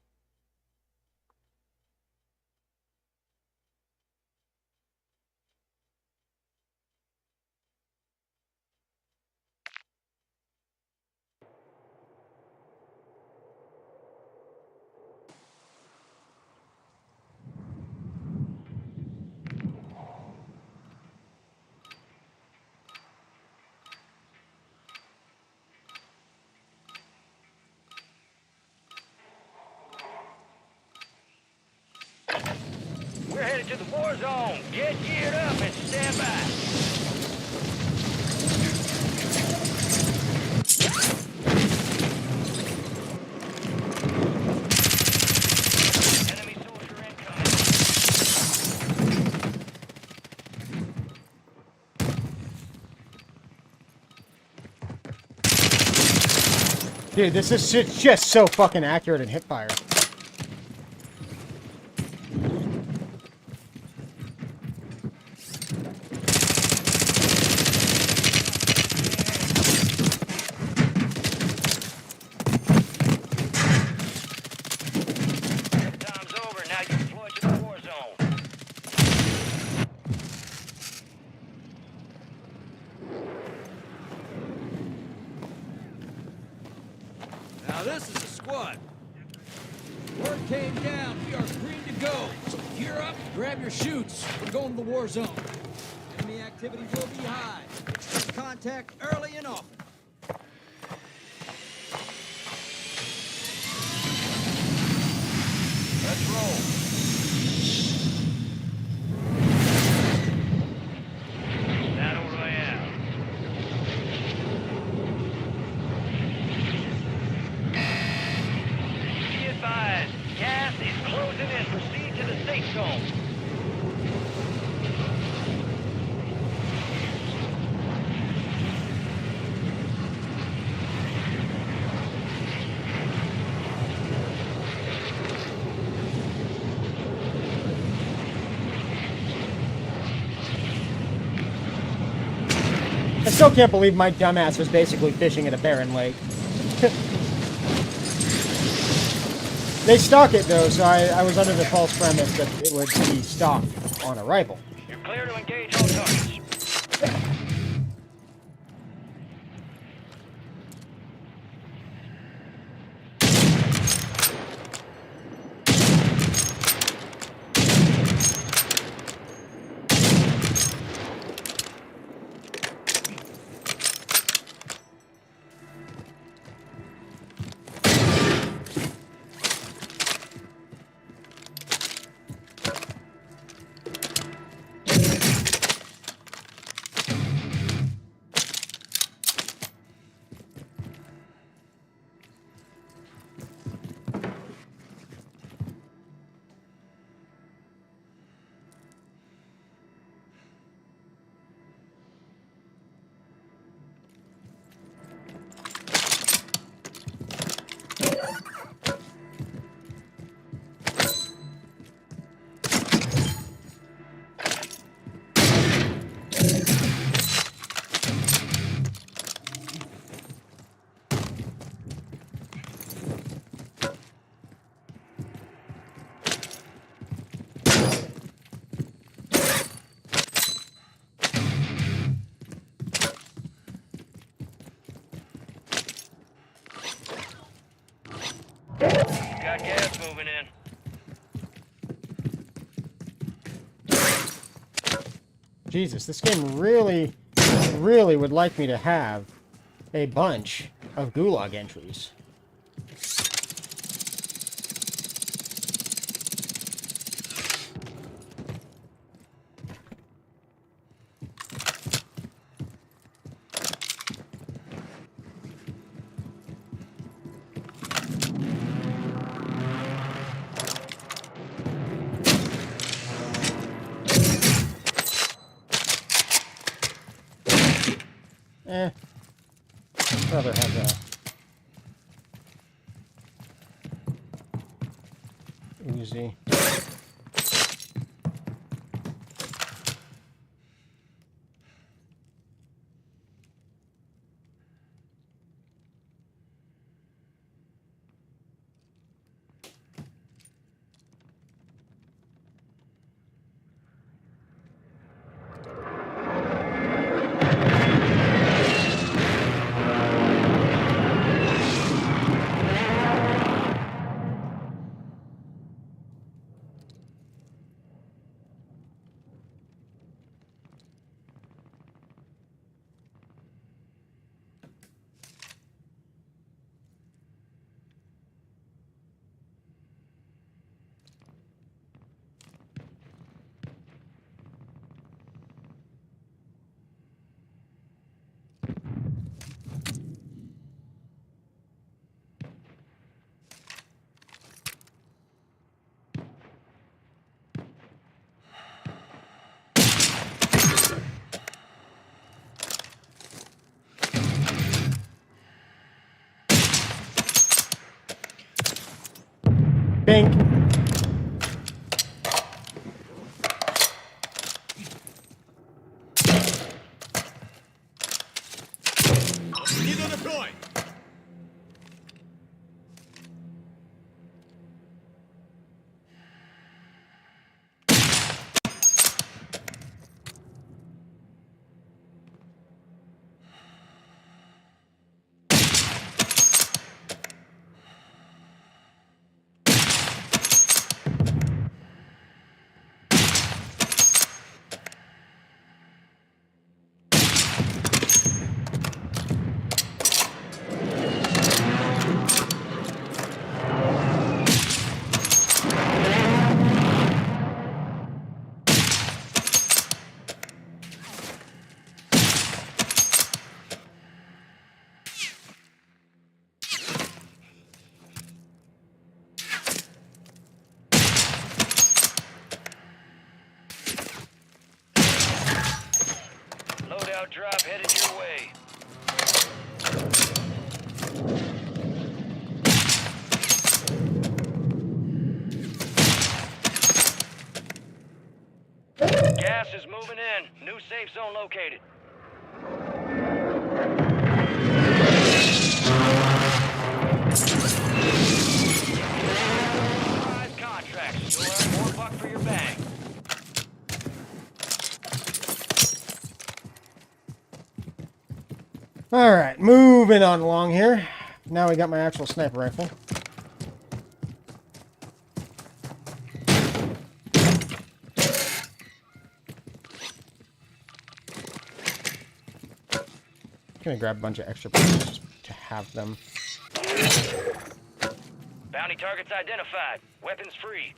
We're headed to the war zone. Get geared up and stand by. Enemy soldier incoming. Dude, this is just so fucking accurate in hipfire. Time's over. Now you're deployed to the war zone. Now this is a squad. Word came down. We are green to go. So gear up, grab your chutes. We're going to the war zone. Enemy activity will be high. Expect contact early and often. Let's roll. Battle Royale. Be advised, gas is closing in. Proceed to the safe zone. I still can't believe my dumbass was basically fishing at a barren lake. They stock it though, so I was under the false premise that it would be stocked on arrival. You're clear to engage all targets. Got gas moving in. Jesus, this game really, really would like me to have a bunch of gulag entries. Eh. I'd rather have that. Uzi. Pink. Needle deployed. Loadout drop headed your way. Gas is moving in. New safe zone located. Prize contracts. You'll earn $4 for your bag. Alright, moving on along here. Now we got my actual sniper rifle. Gonna grab a bunch of extra bullets just to have them. Bounty targets identified. Weapons free.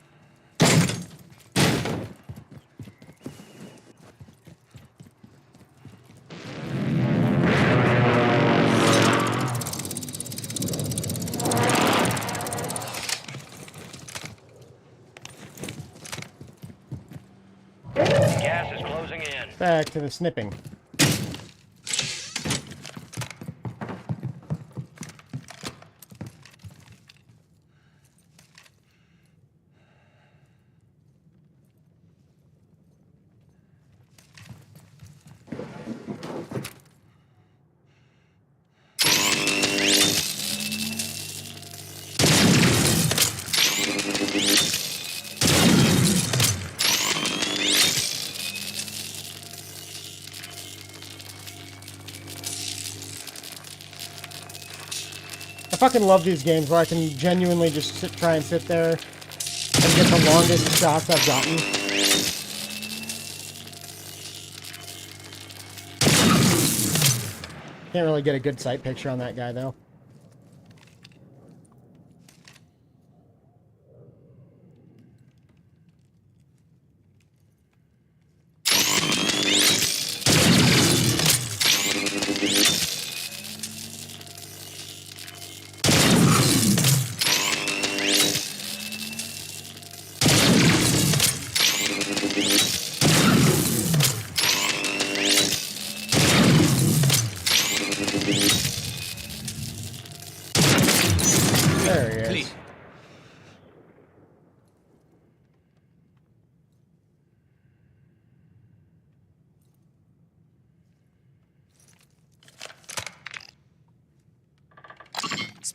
Gas is closing in. Back to the snipping. I fucking love these games where I can genuinely just try and sit there and get the longest shots I've gotten. Can't really get a good sight picture on that guy though.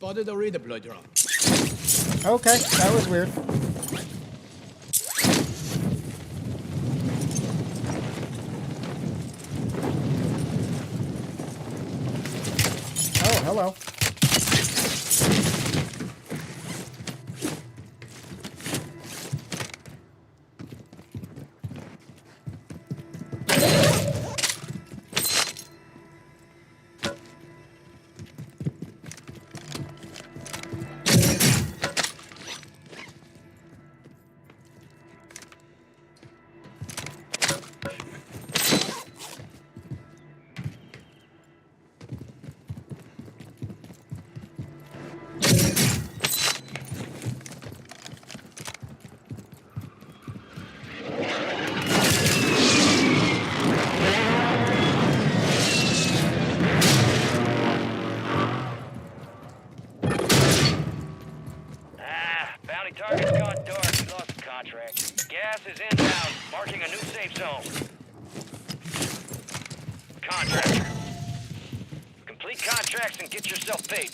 spotted a redeploy drone. Okay, that was weird. Oh, hello. Bounty target's gone dark. We lost the contract. Gas is inbound, marking a new safe zone. Contractor. Complete contracts and get yourself paid.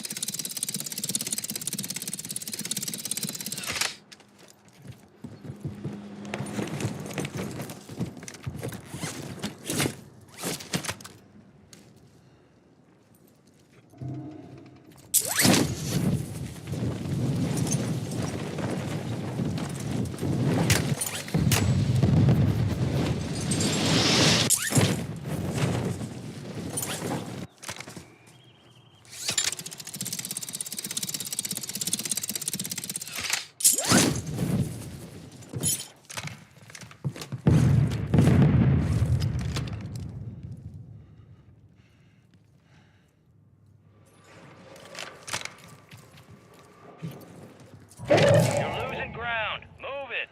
You're losing ground. Move it.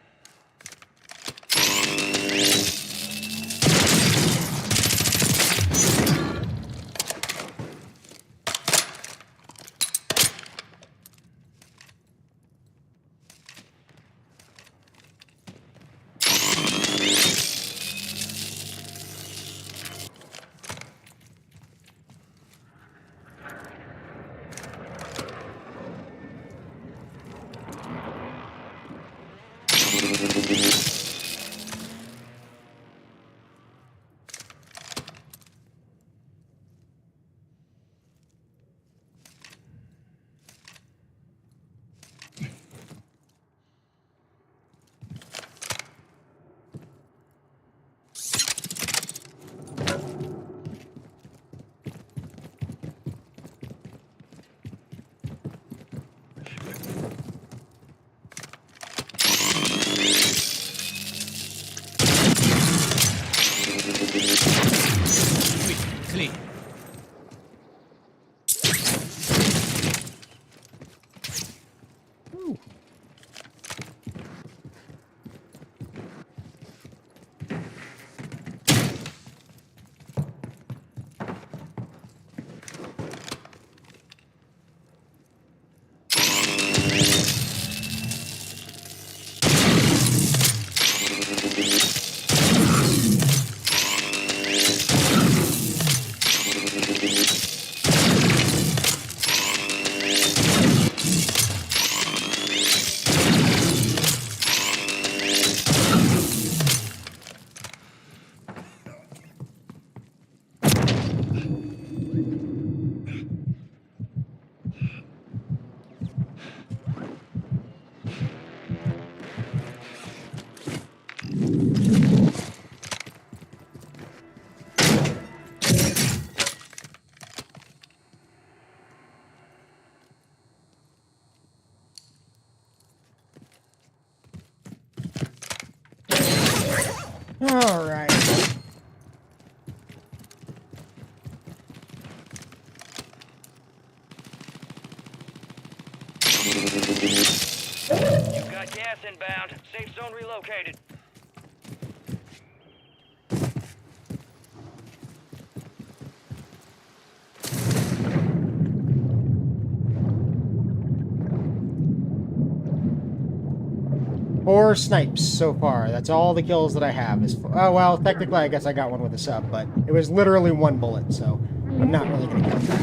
Clean. Ooh. All right. You've got gas inbound. Safe zone relocated. Four snipes so far. That's all the kills that I have. Oh, well, technically I guess I got one with a sub, but it was literally one bullet, so I'm not really going to count that.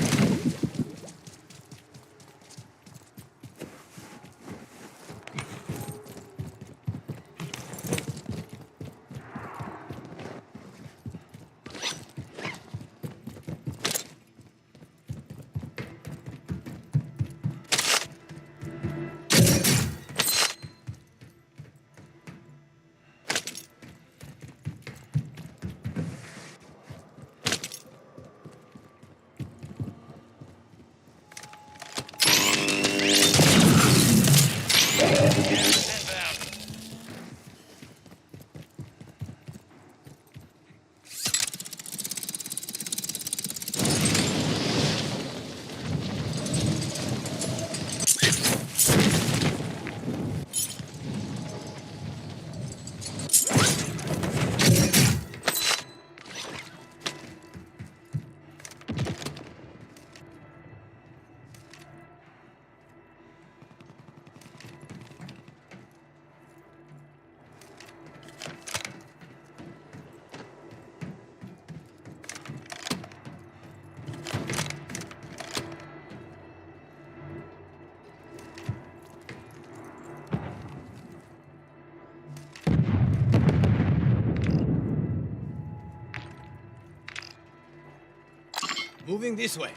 Moving this way.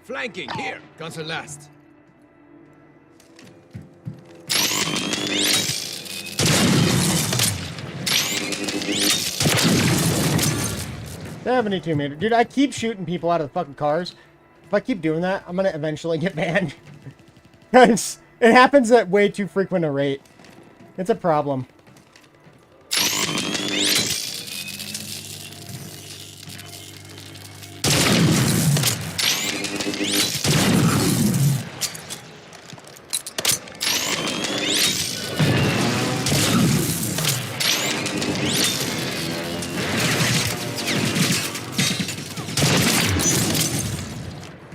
Flanking, here. Guns are last. $72 Dude, I keep shooting people out of the fucking cars. If I keep doing that, I'm gonna eventually get banned. Because it happens at way too frequent a rate. It's a problem.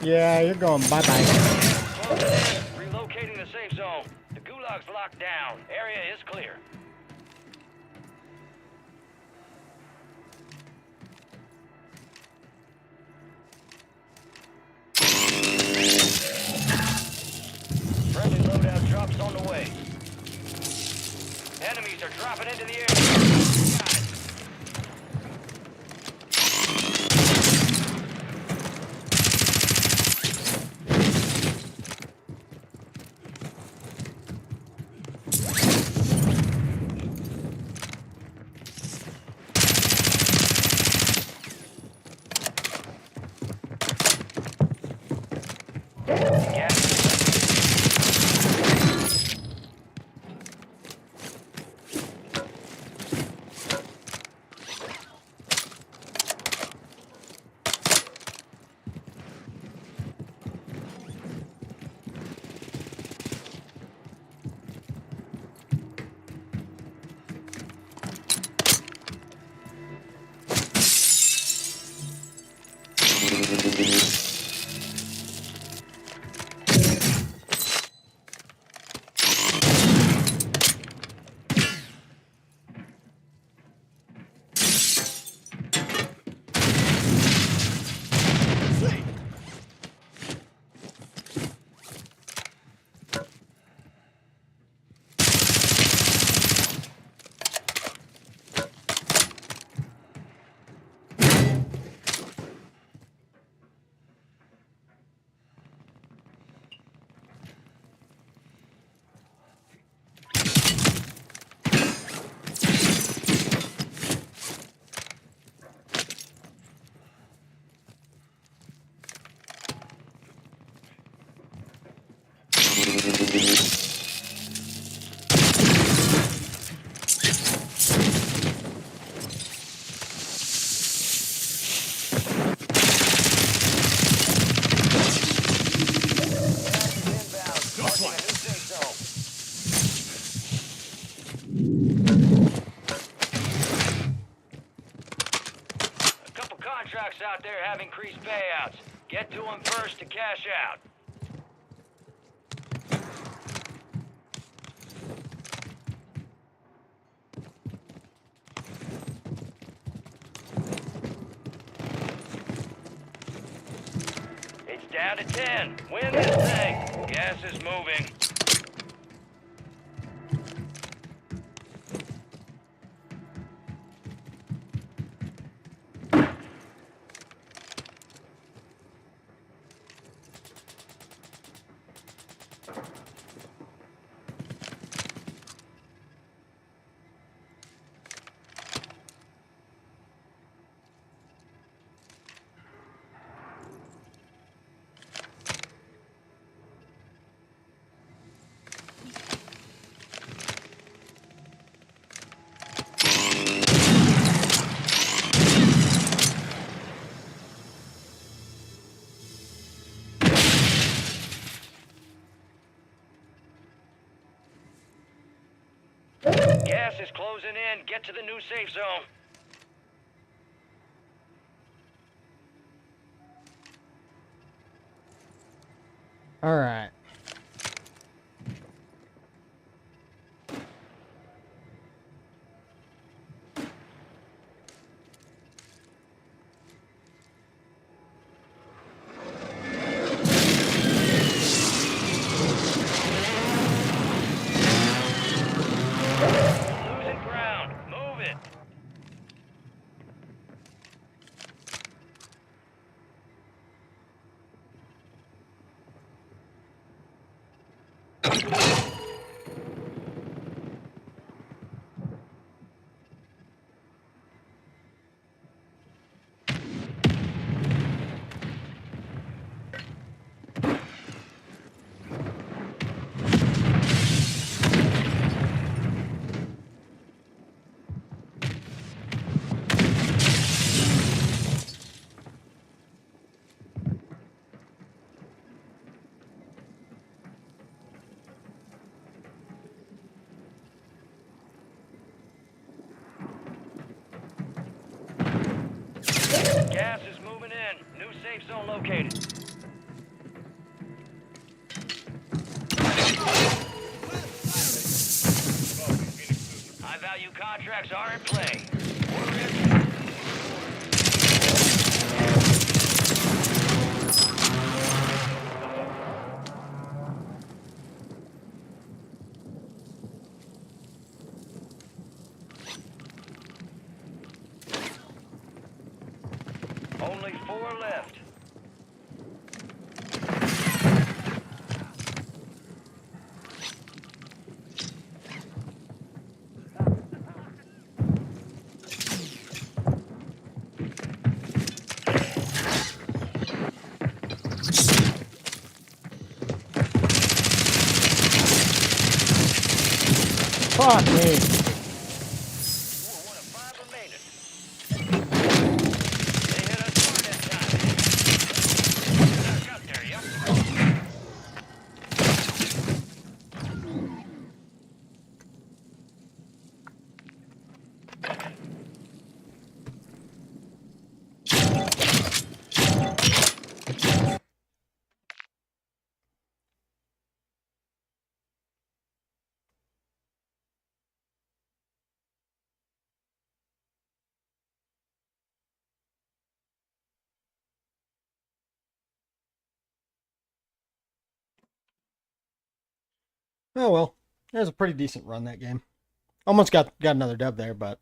Yeah, you're going bye-bye. Relocating the safe zone. The gulag's locked down. Area is clear. Friendly loadout drops on the way. Enemies are dropping into the area. Guys. Contracts out there have increased payouts. Get to them first to cash out. It's down to 10. Win this thing. Gas is moving. Gas is closing in. Get to the new safe zone. All right. Losing ground. Move it. Gas is moving in. New safe zone located. High value contracts are in play. We're in. Only 4 left. Fuck me. One of 5 remaining. They hit us hard that time. Back up there, yep. Oh well. That was a pretty decent run that game. Almost got another dub there, but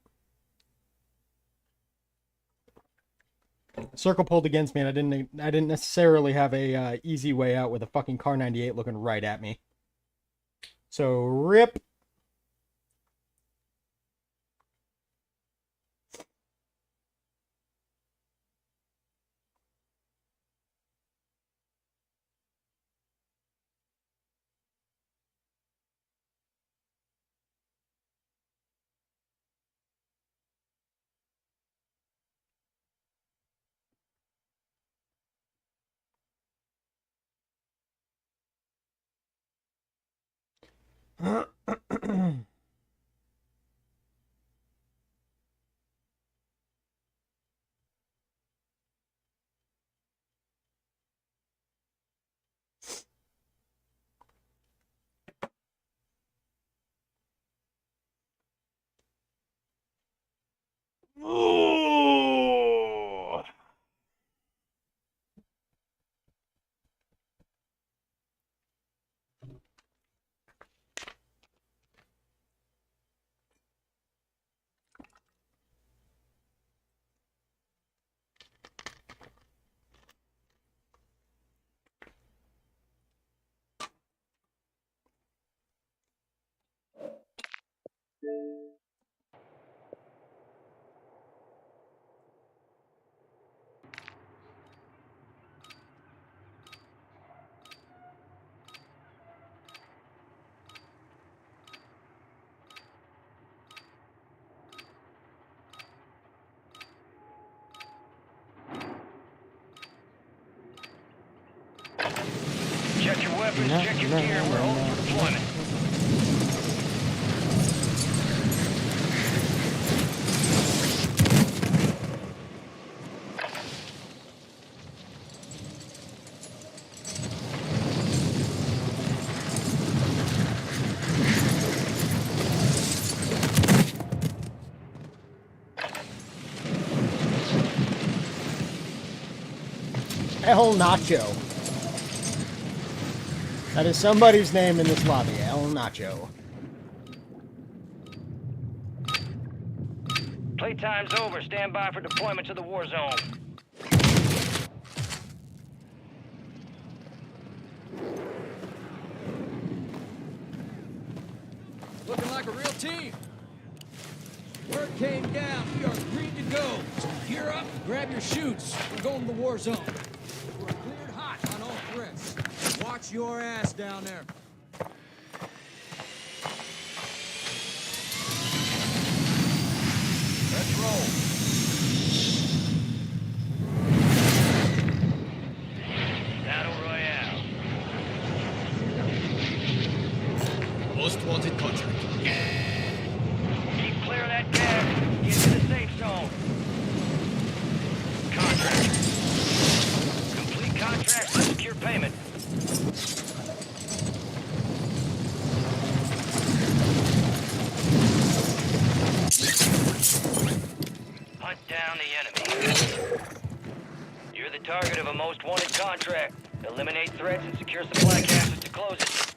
circle pulled against me, and I didn't necessarily have a easy way out with a fucking Car 98 looking right at me. So rip. Ooh. Check your weapons, check your gear. We're holding for deployment. El Nacho. That is somebody's name in this lobby. El Nacho. Playtime's over. Stand by for deployment to the war zone. Looking like a real team. Word came down. We are green to go. So gear up, grab your chutes. We're going to the war zone. We're cleared hot on all threats. Watch your ass down there. Let's roll. Battle Royale. Most wanted contract. Keep clear of that gas. Get to the safe zone. Contract. Complete contract and secure payment. Hunt down the enemy. You're the target of a most wanted contract. Eliminate threats and secure supply caches to close it.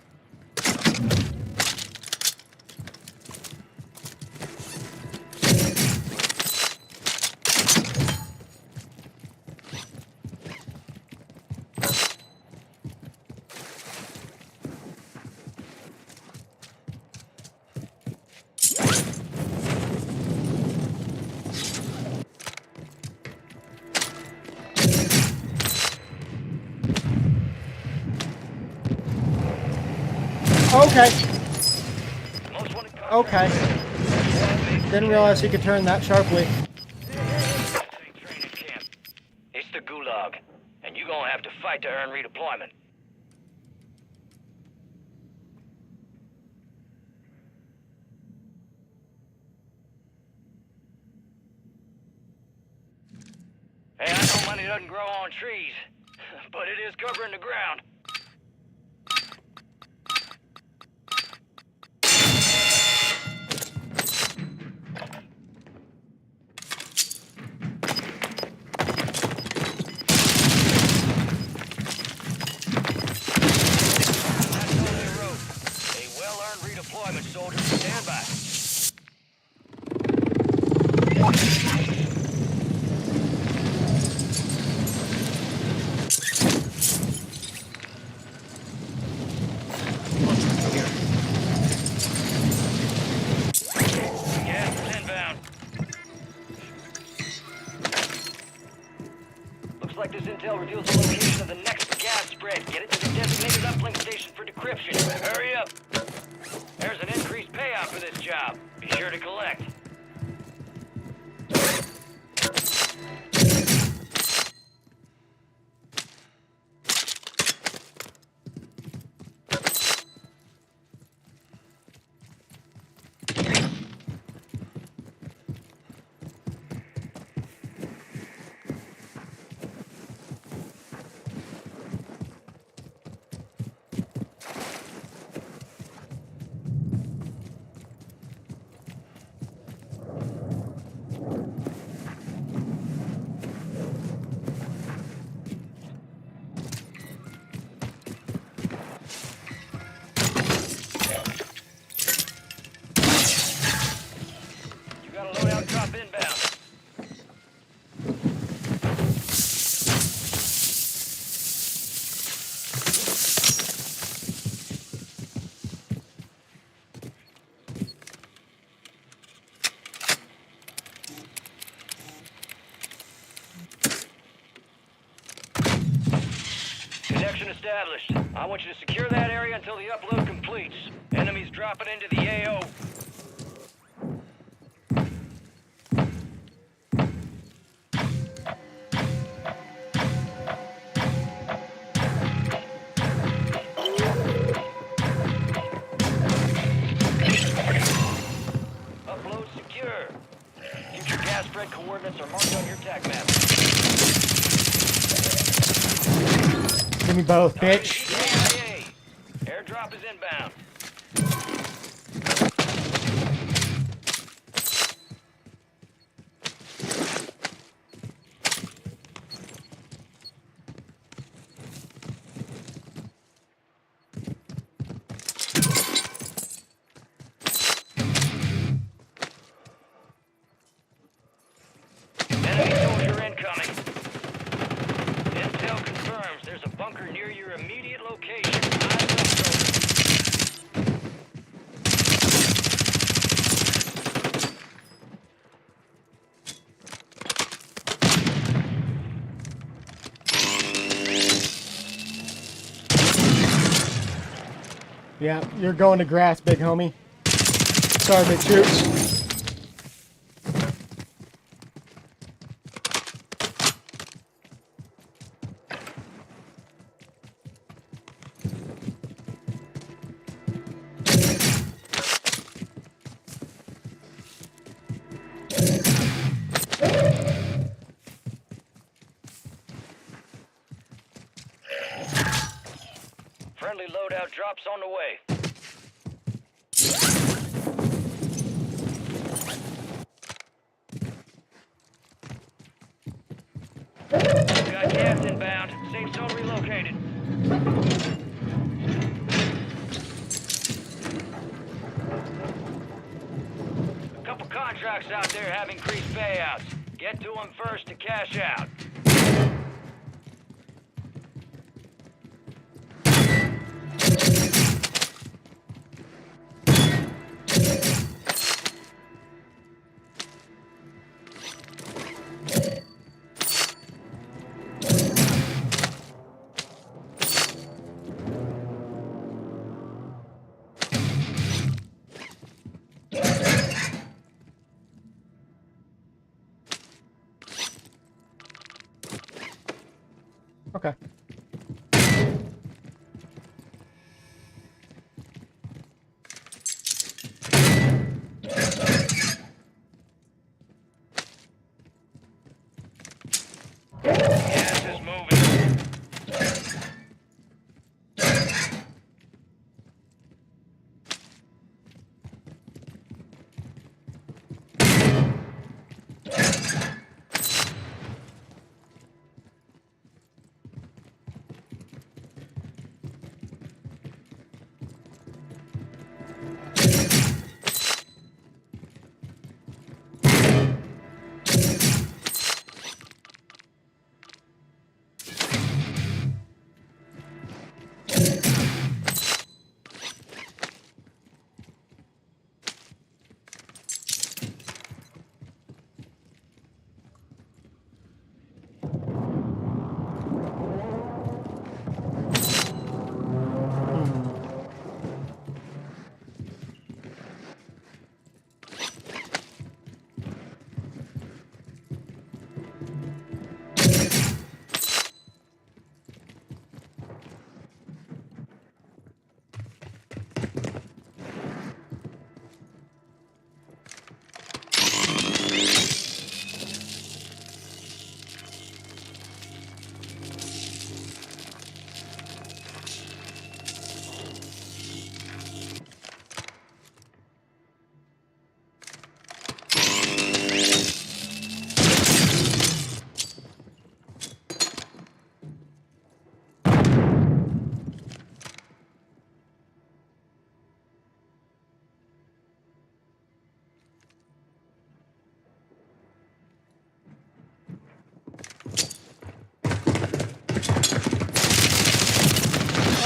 Okay. Most wanted contract. Okay. Didn't realize he could turn that sharply. Training camp. It's the Gulag, and you're gonna have to fight to earn redeployment. Hey, I know money doesn't grow on trees, but it is covering the ground. That's only a road. A well-earned redeployment, soldiers. Stand by. Gas is inbound. Looks like this intel reveals the location of the next gas spread. Get it to the designated uplink station for decryption. Hurry up. There's an increased payout for this job. Be sure to collect. You got a loadout drop inbound. Connection established. I want you to secure that area until the upload completes. Enemies dropping into the AO. Upload secure. Future gas spread coordinates are marked on your TAC map. Give me both, bitch. CIA. Airdrop is inbound. Intel confirms there's a bunker near your immediate location. Eyes up, soldier. Yeah, you're going to grass, big homie. Sorry, big shoots. Friendly loadout drops on the way. Got gas inbound. Safe zone relocated. A couple contracts out there have increased payouts. Get to them first to cash out. Okay. Gas is moving.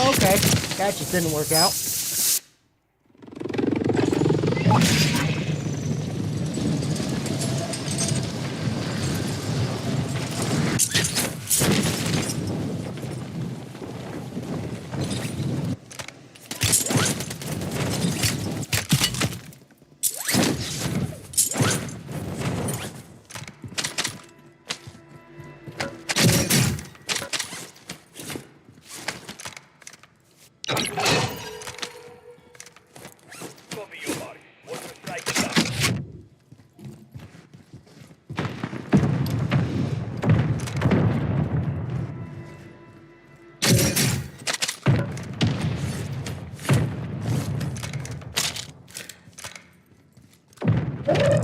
Okay. That just didn't work out. Cover your body. What's the sight?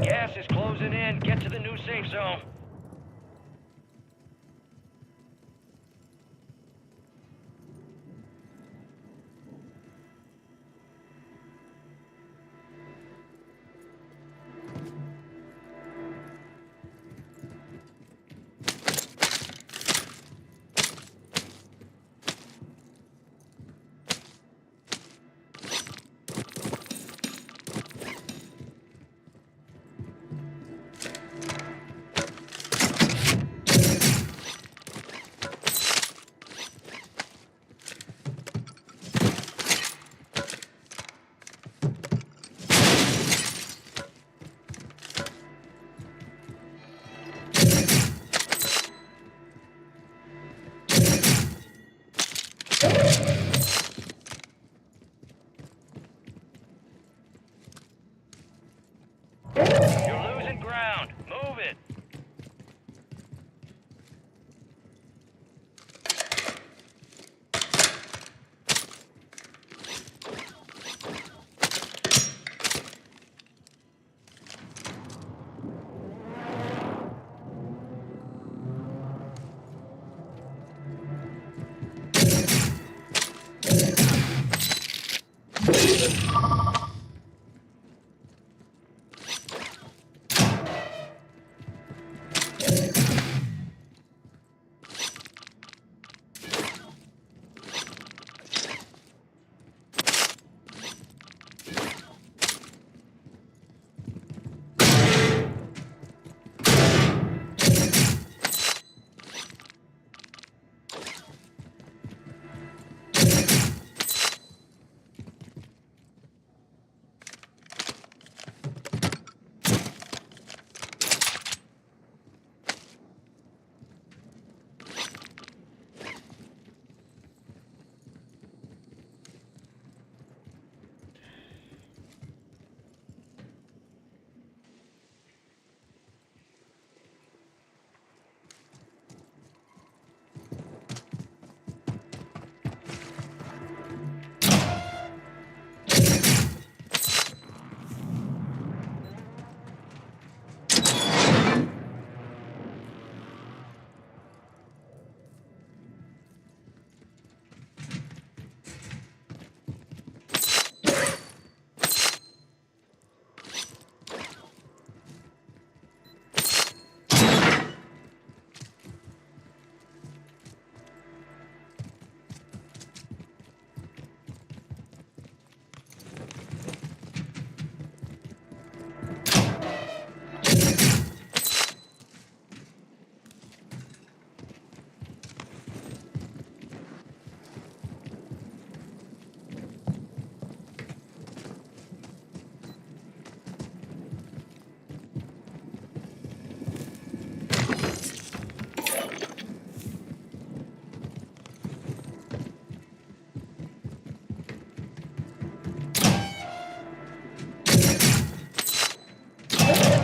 Gas is closing in. Get to the new safe zone.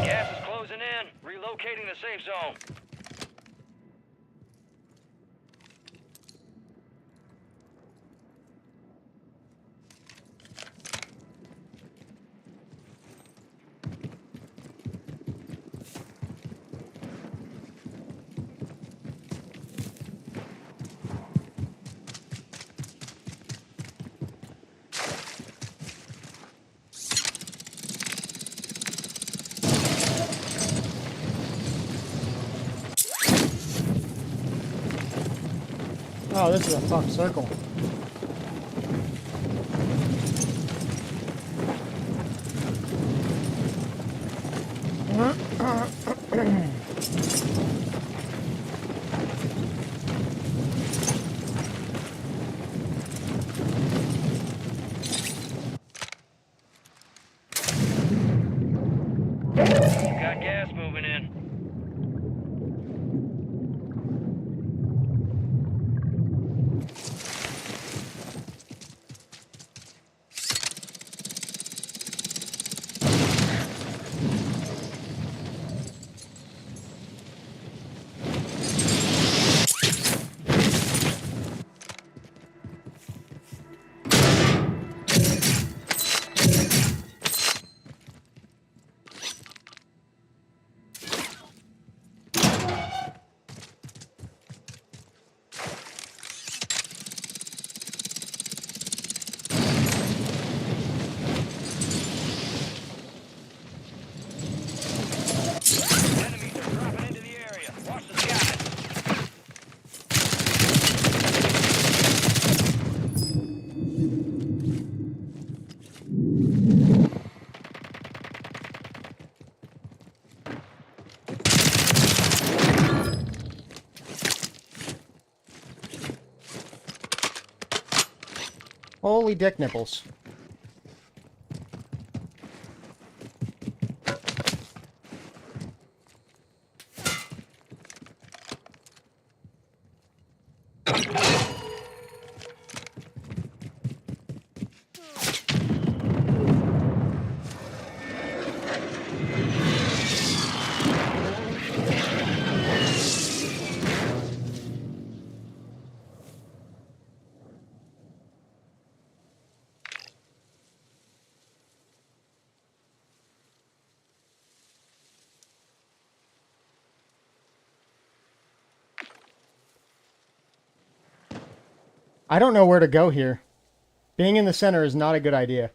Gas is closing in. Relocating the safe zone. Oh, this is a fucked circle. You got gas moving in. Enemies are dropping into the area. Watch the skies. Holy dick nipples. I don't know where to go here. Being in the center is not a good idea.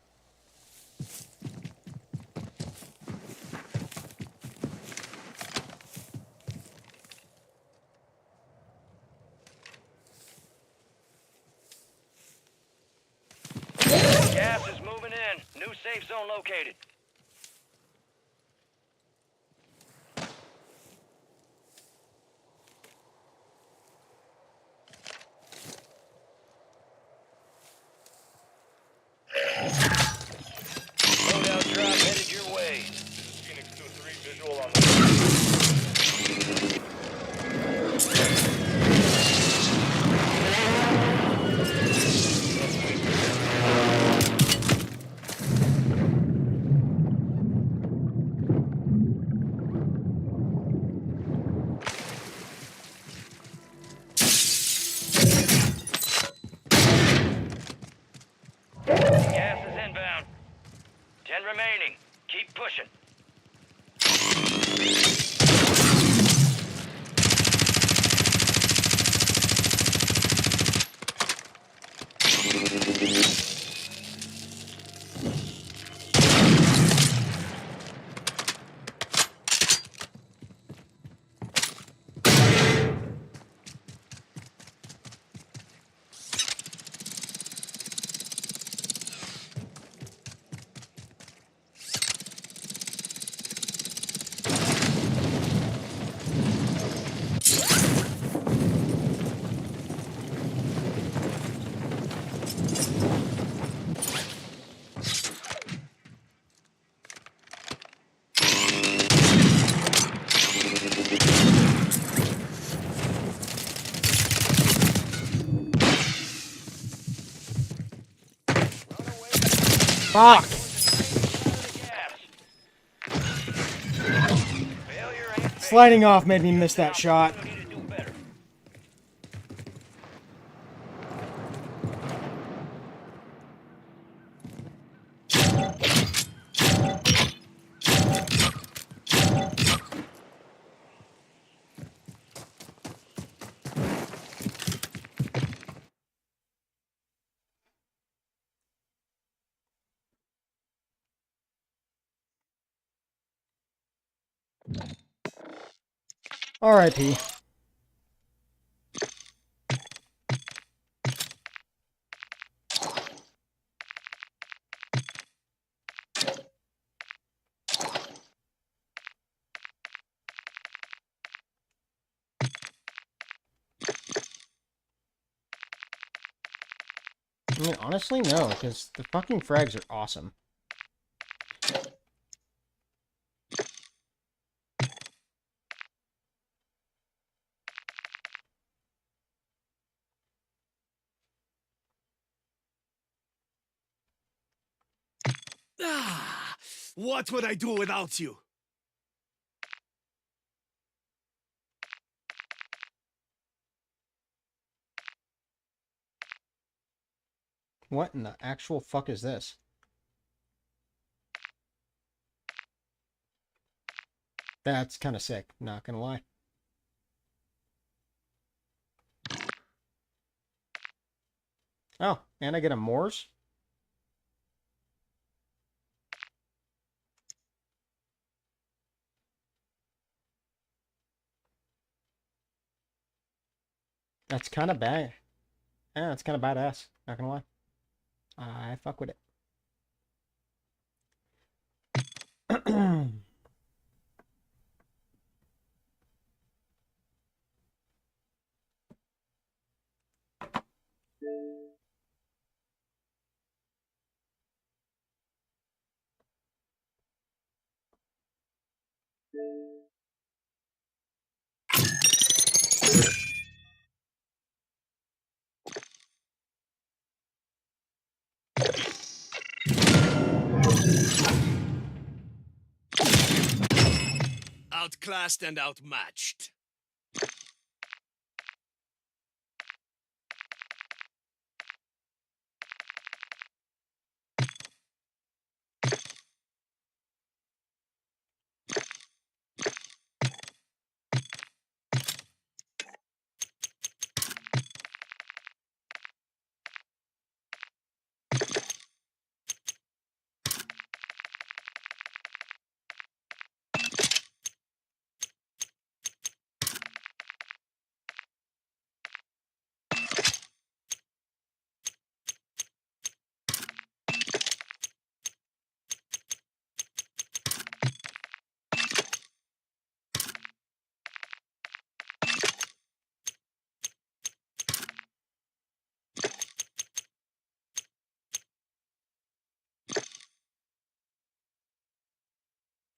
Gas is moving in. New safe zone located. Loadout drop headed your way. Phoenix 2-3 visual on the Gas is inbound. 10 remaining. Keep pushing. Fuck! Sliding off made me miss that shot. R.I.P. I mean, honestly, no, because the fucking frags are awesome. Ah, what would I do without you? What in the actual fuck is this? That's kind of sick, not gonna lie. Oh, and I get a Moors? That's kind of bad. Yeah, that's kind of badass, not gonna lie. I fuck with it. Outclassed and outmatched.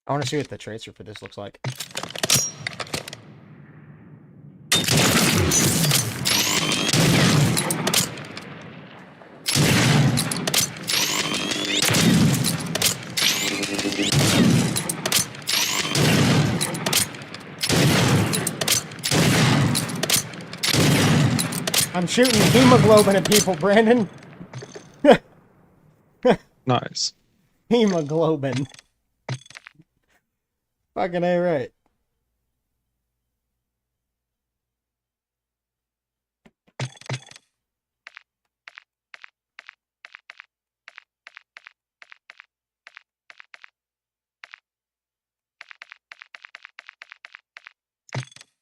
I want to see what the tracer for this looks like. I'm shooting hemoglobin at people, Brandon. Nice. Hemoglobin. Fucking A right.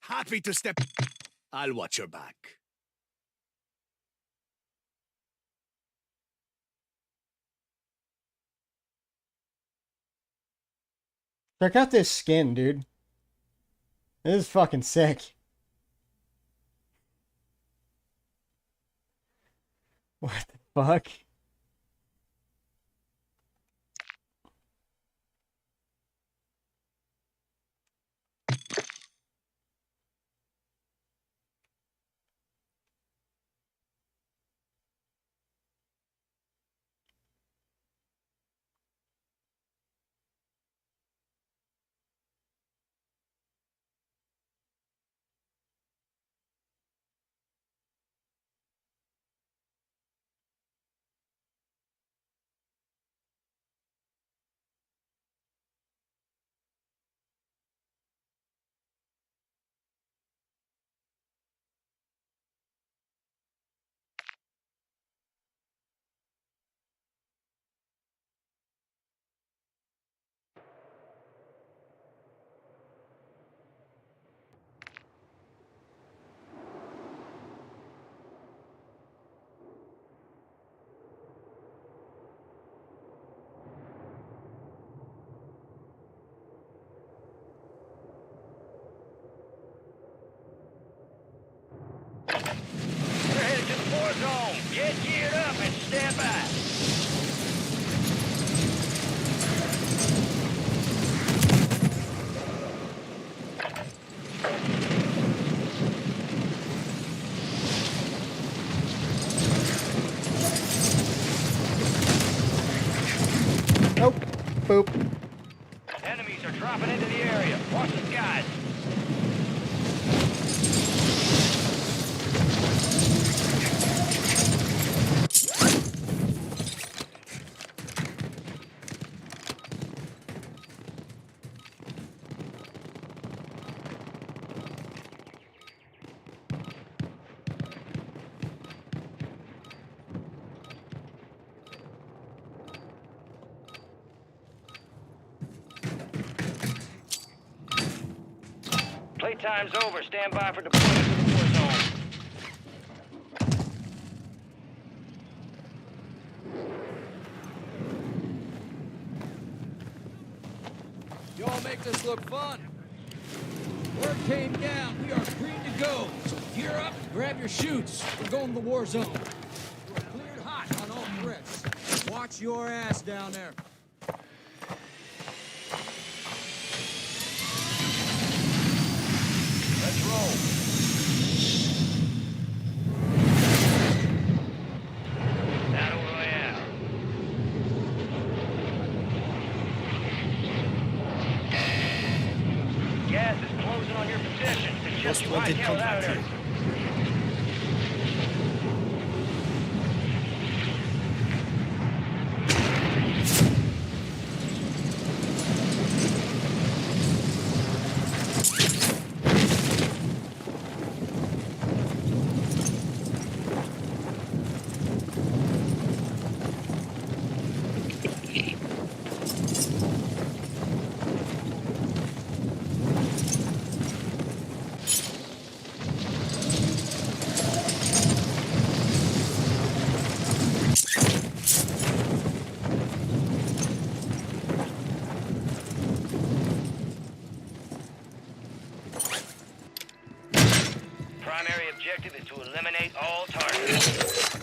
Happy to step. I'll watch your back. Check out this skin, dude. This is fucking sick. What the fuck? We're headed to the war zone. Get geared up and stand by. Nope. Boop. Enemies are dropping into the area. Watch the skies. Playtime's over. Stand by for deployment to the war zone. Y'all make this look fun. Word came down. We are green to go. So gear up, grab your chutes. We're going to the war zone. We're cleared hot on all threats. Watch your ass down there. Let's roll. Battle Royale. Gas is closing on your position. Suggest you hightail out of there. Primary objective is to eliminate all targets.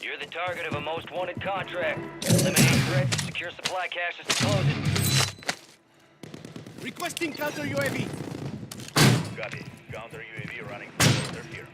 You're the target of a most wanted contract. Eliminate threats, secure supply caches to close it. Requesting counter UAV. Copy. Counter UAV running. They're here.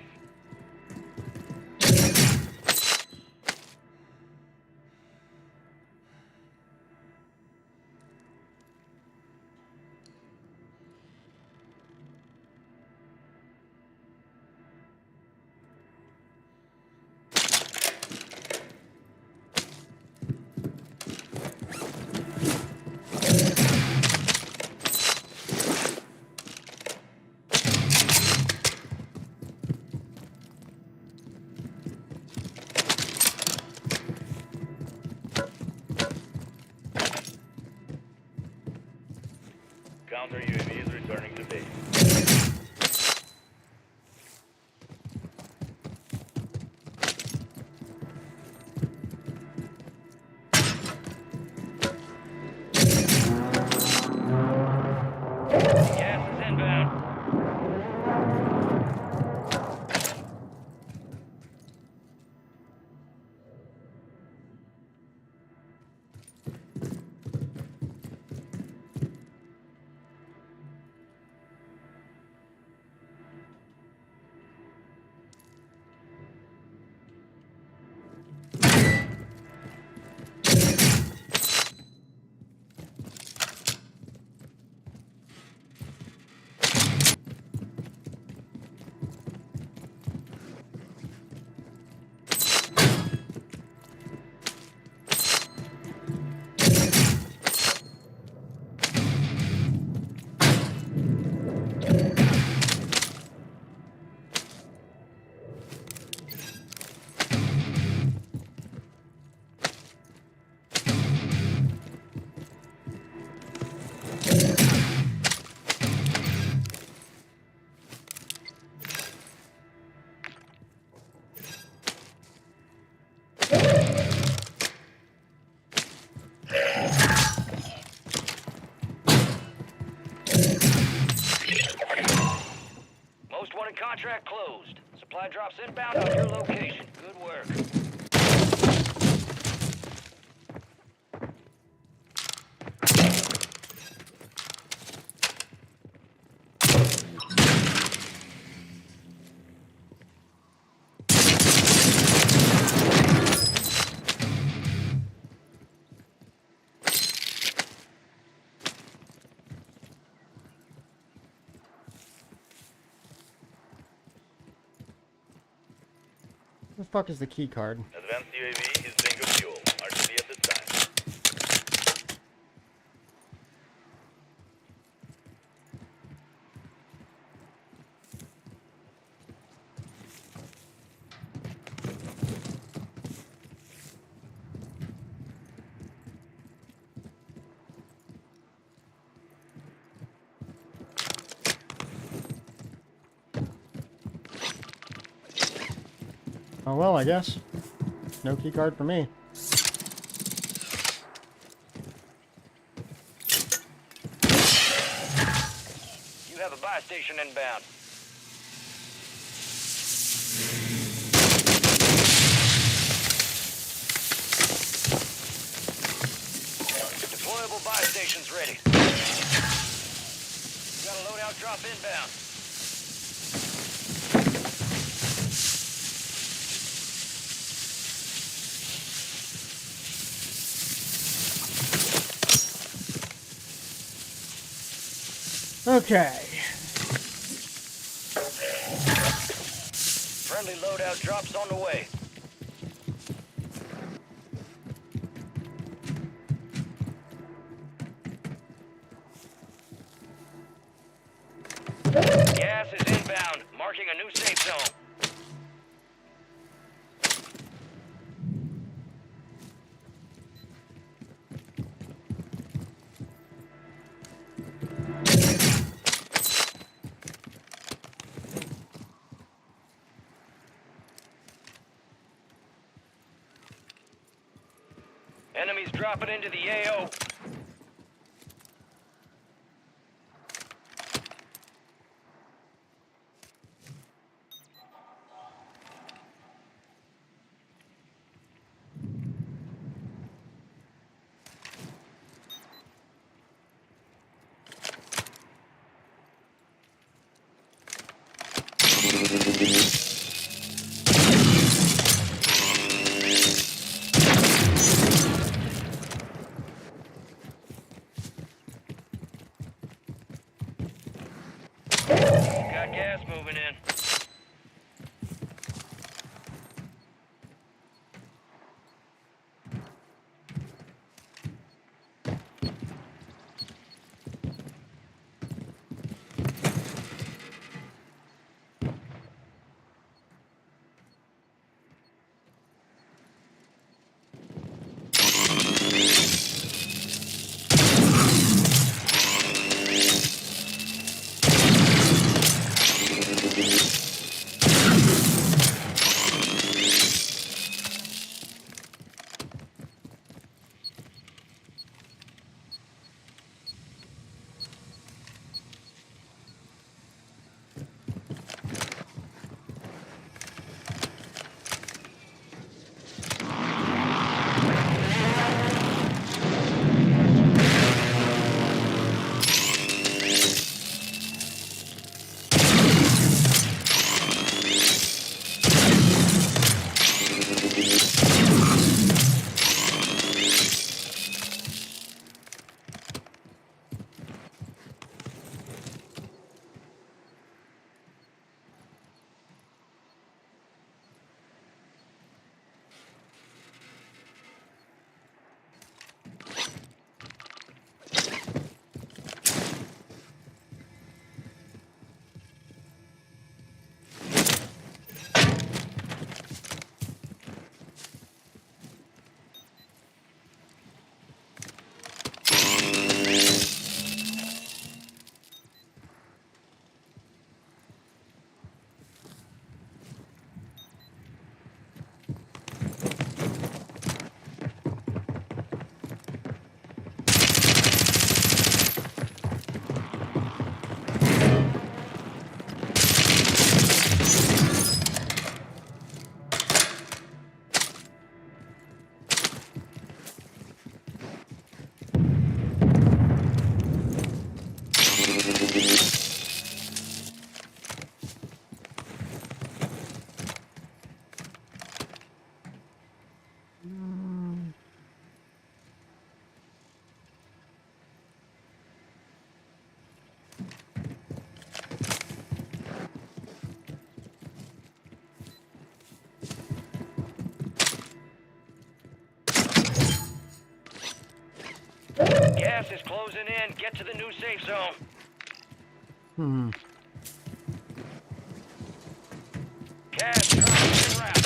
Counter UAV is returning to base. Gas is inbound. Most wanted contract closed. Supply drops inbound on your location. Good work. Where the fuck is the key card? Advanced UAV is bingo fuel. RTB at this time. Oh well, I guess. No key card for me. You have a buy station inbound. Deployable buy stations ready. You got a loadout drop inbound. Okay. Friendly loadout drops on the way. Gas is inbound, marking a new safe zone. Enemies dropping into the AO. Gas is closing in. Get to the new safe zone. Gas dropping in route.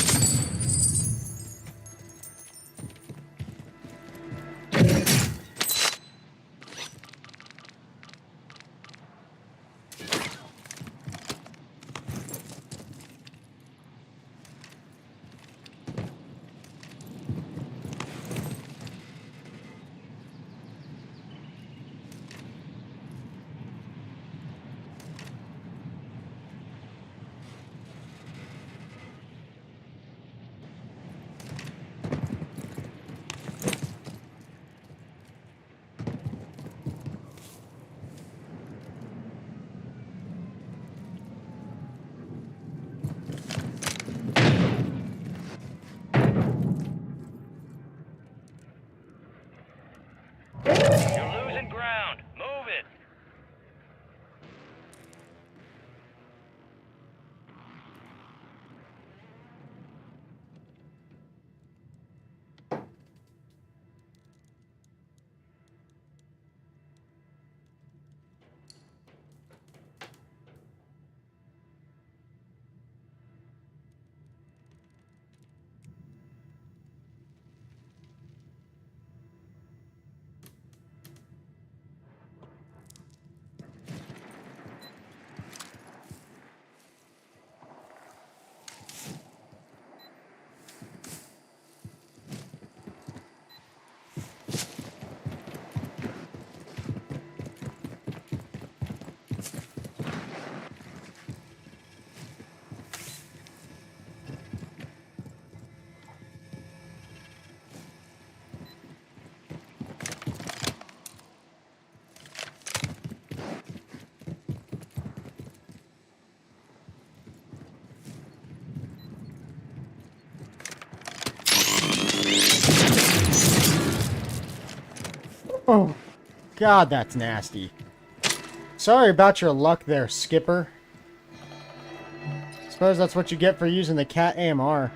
You're losing ground. Move it. Oh, God, that's nasty. Sorry about your luck there, Skipper. Suppose that's what you get for using the cat AMR.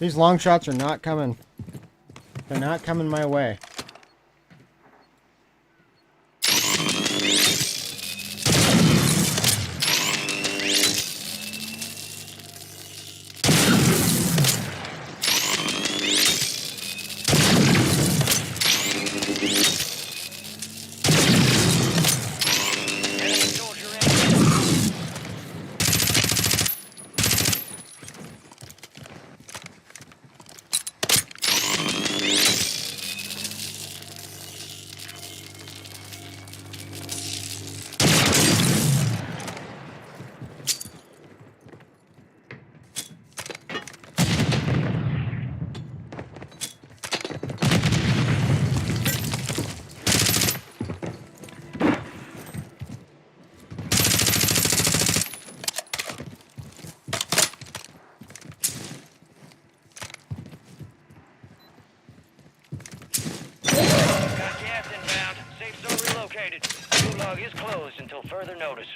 These long shots are not coming. They're not coming my way. Enemy soldier in. Got gas inbound. Safe zone relocated. Gulag is closed until further notice.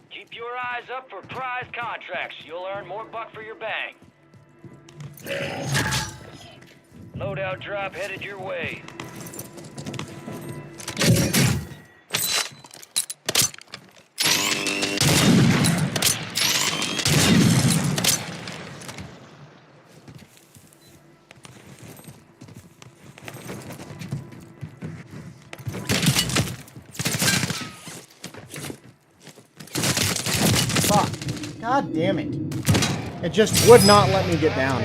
Keep your eyes up for prize contracts. You'll earn more buck for your bang. Loadout drop headed your way. Fuck. God damn it. It just would not let me get down.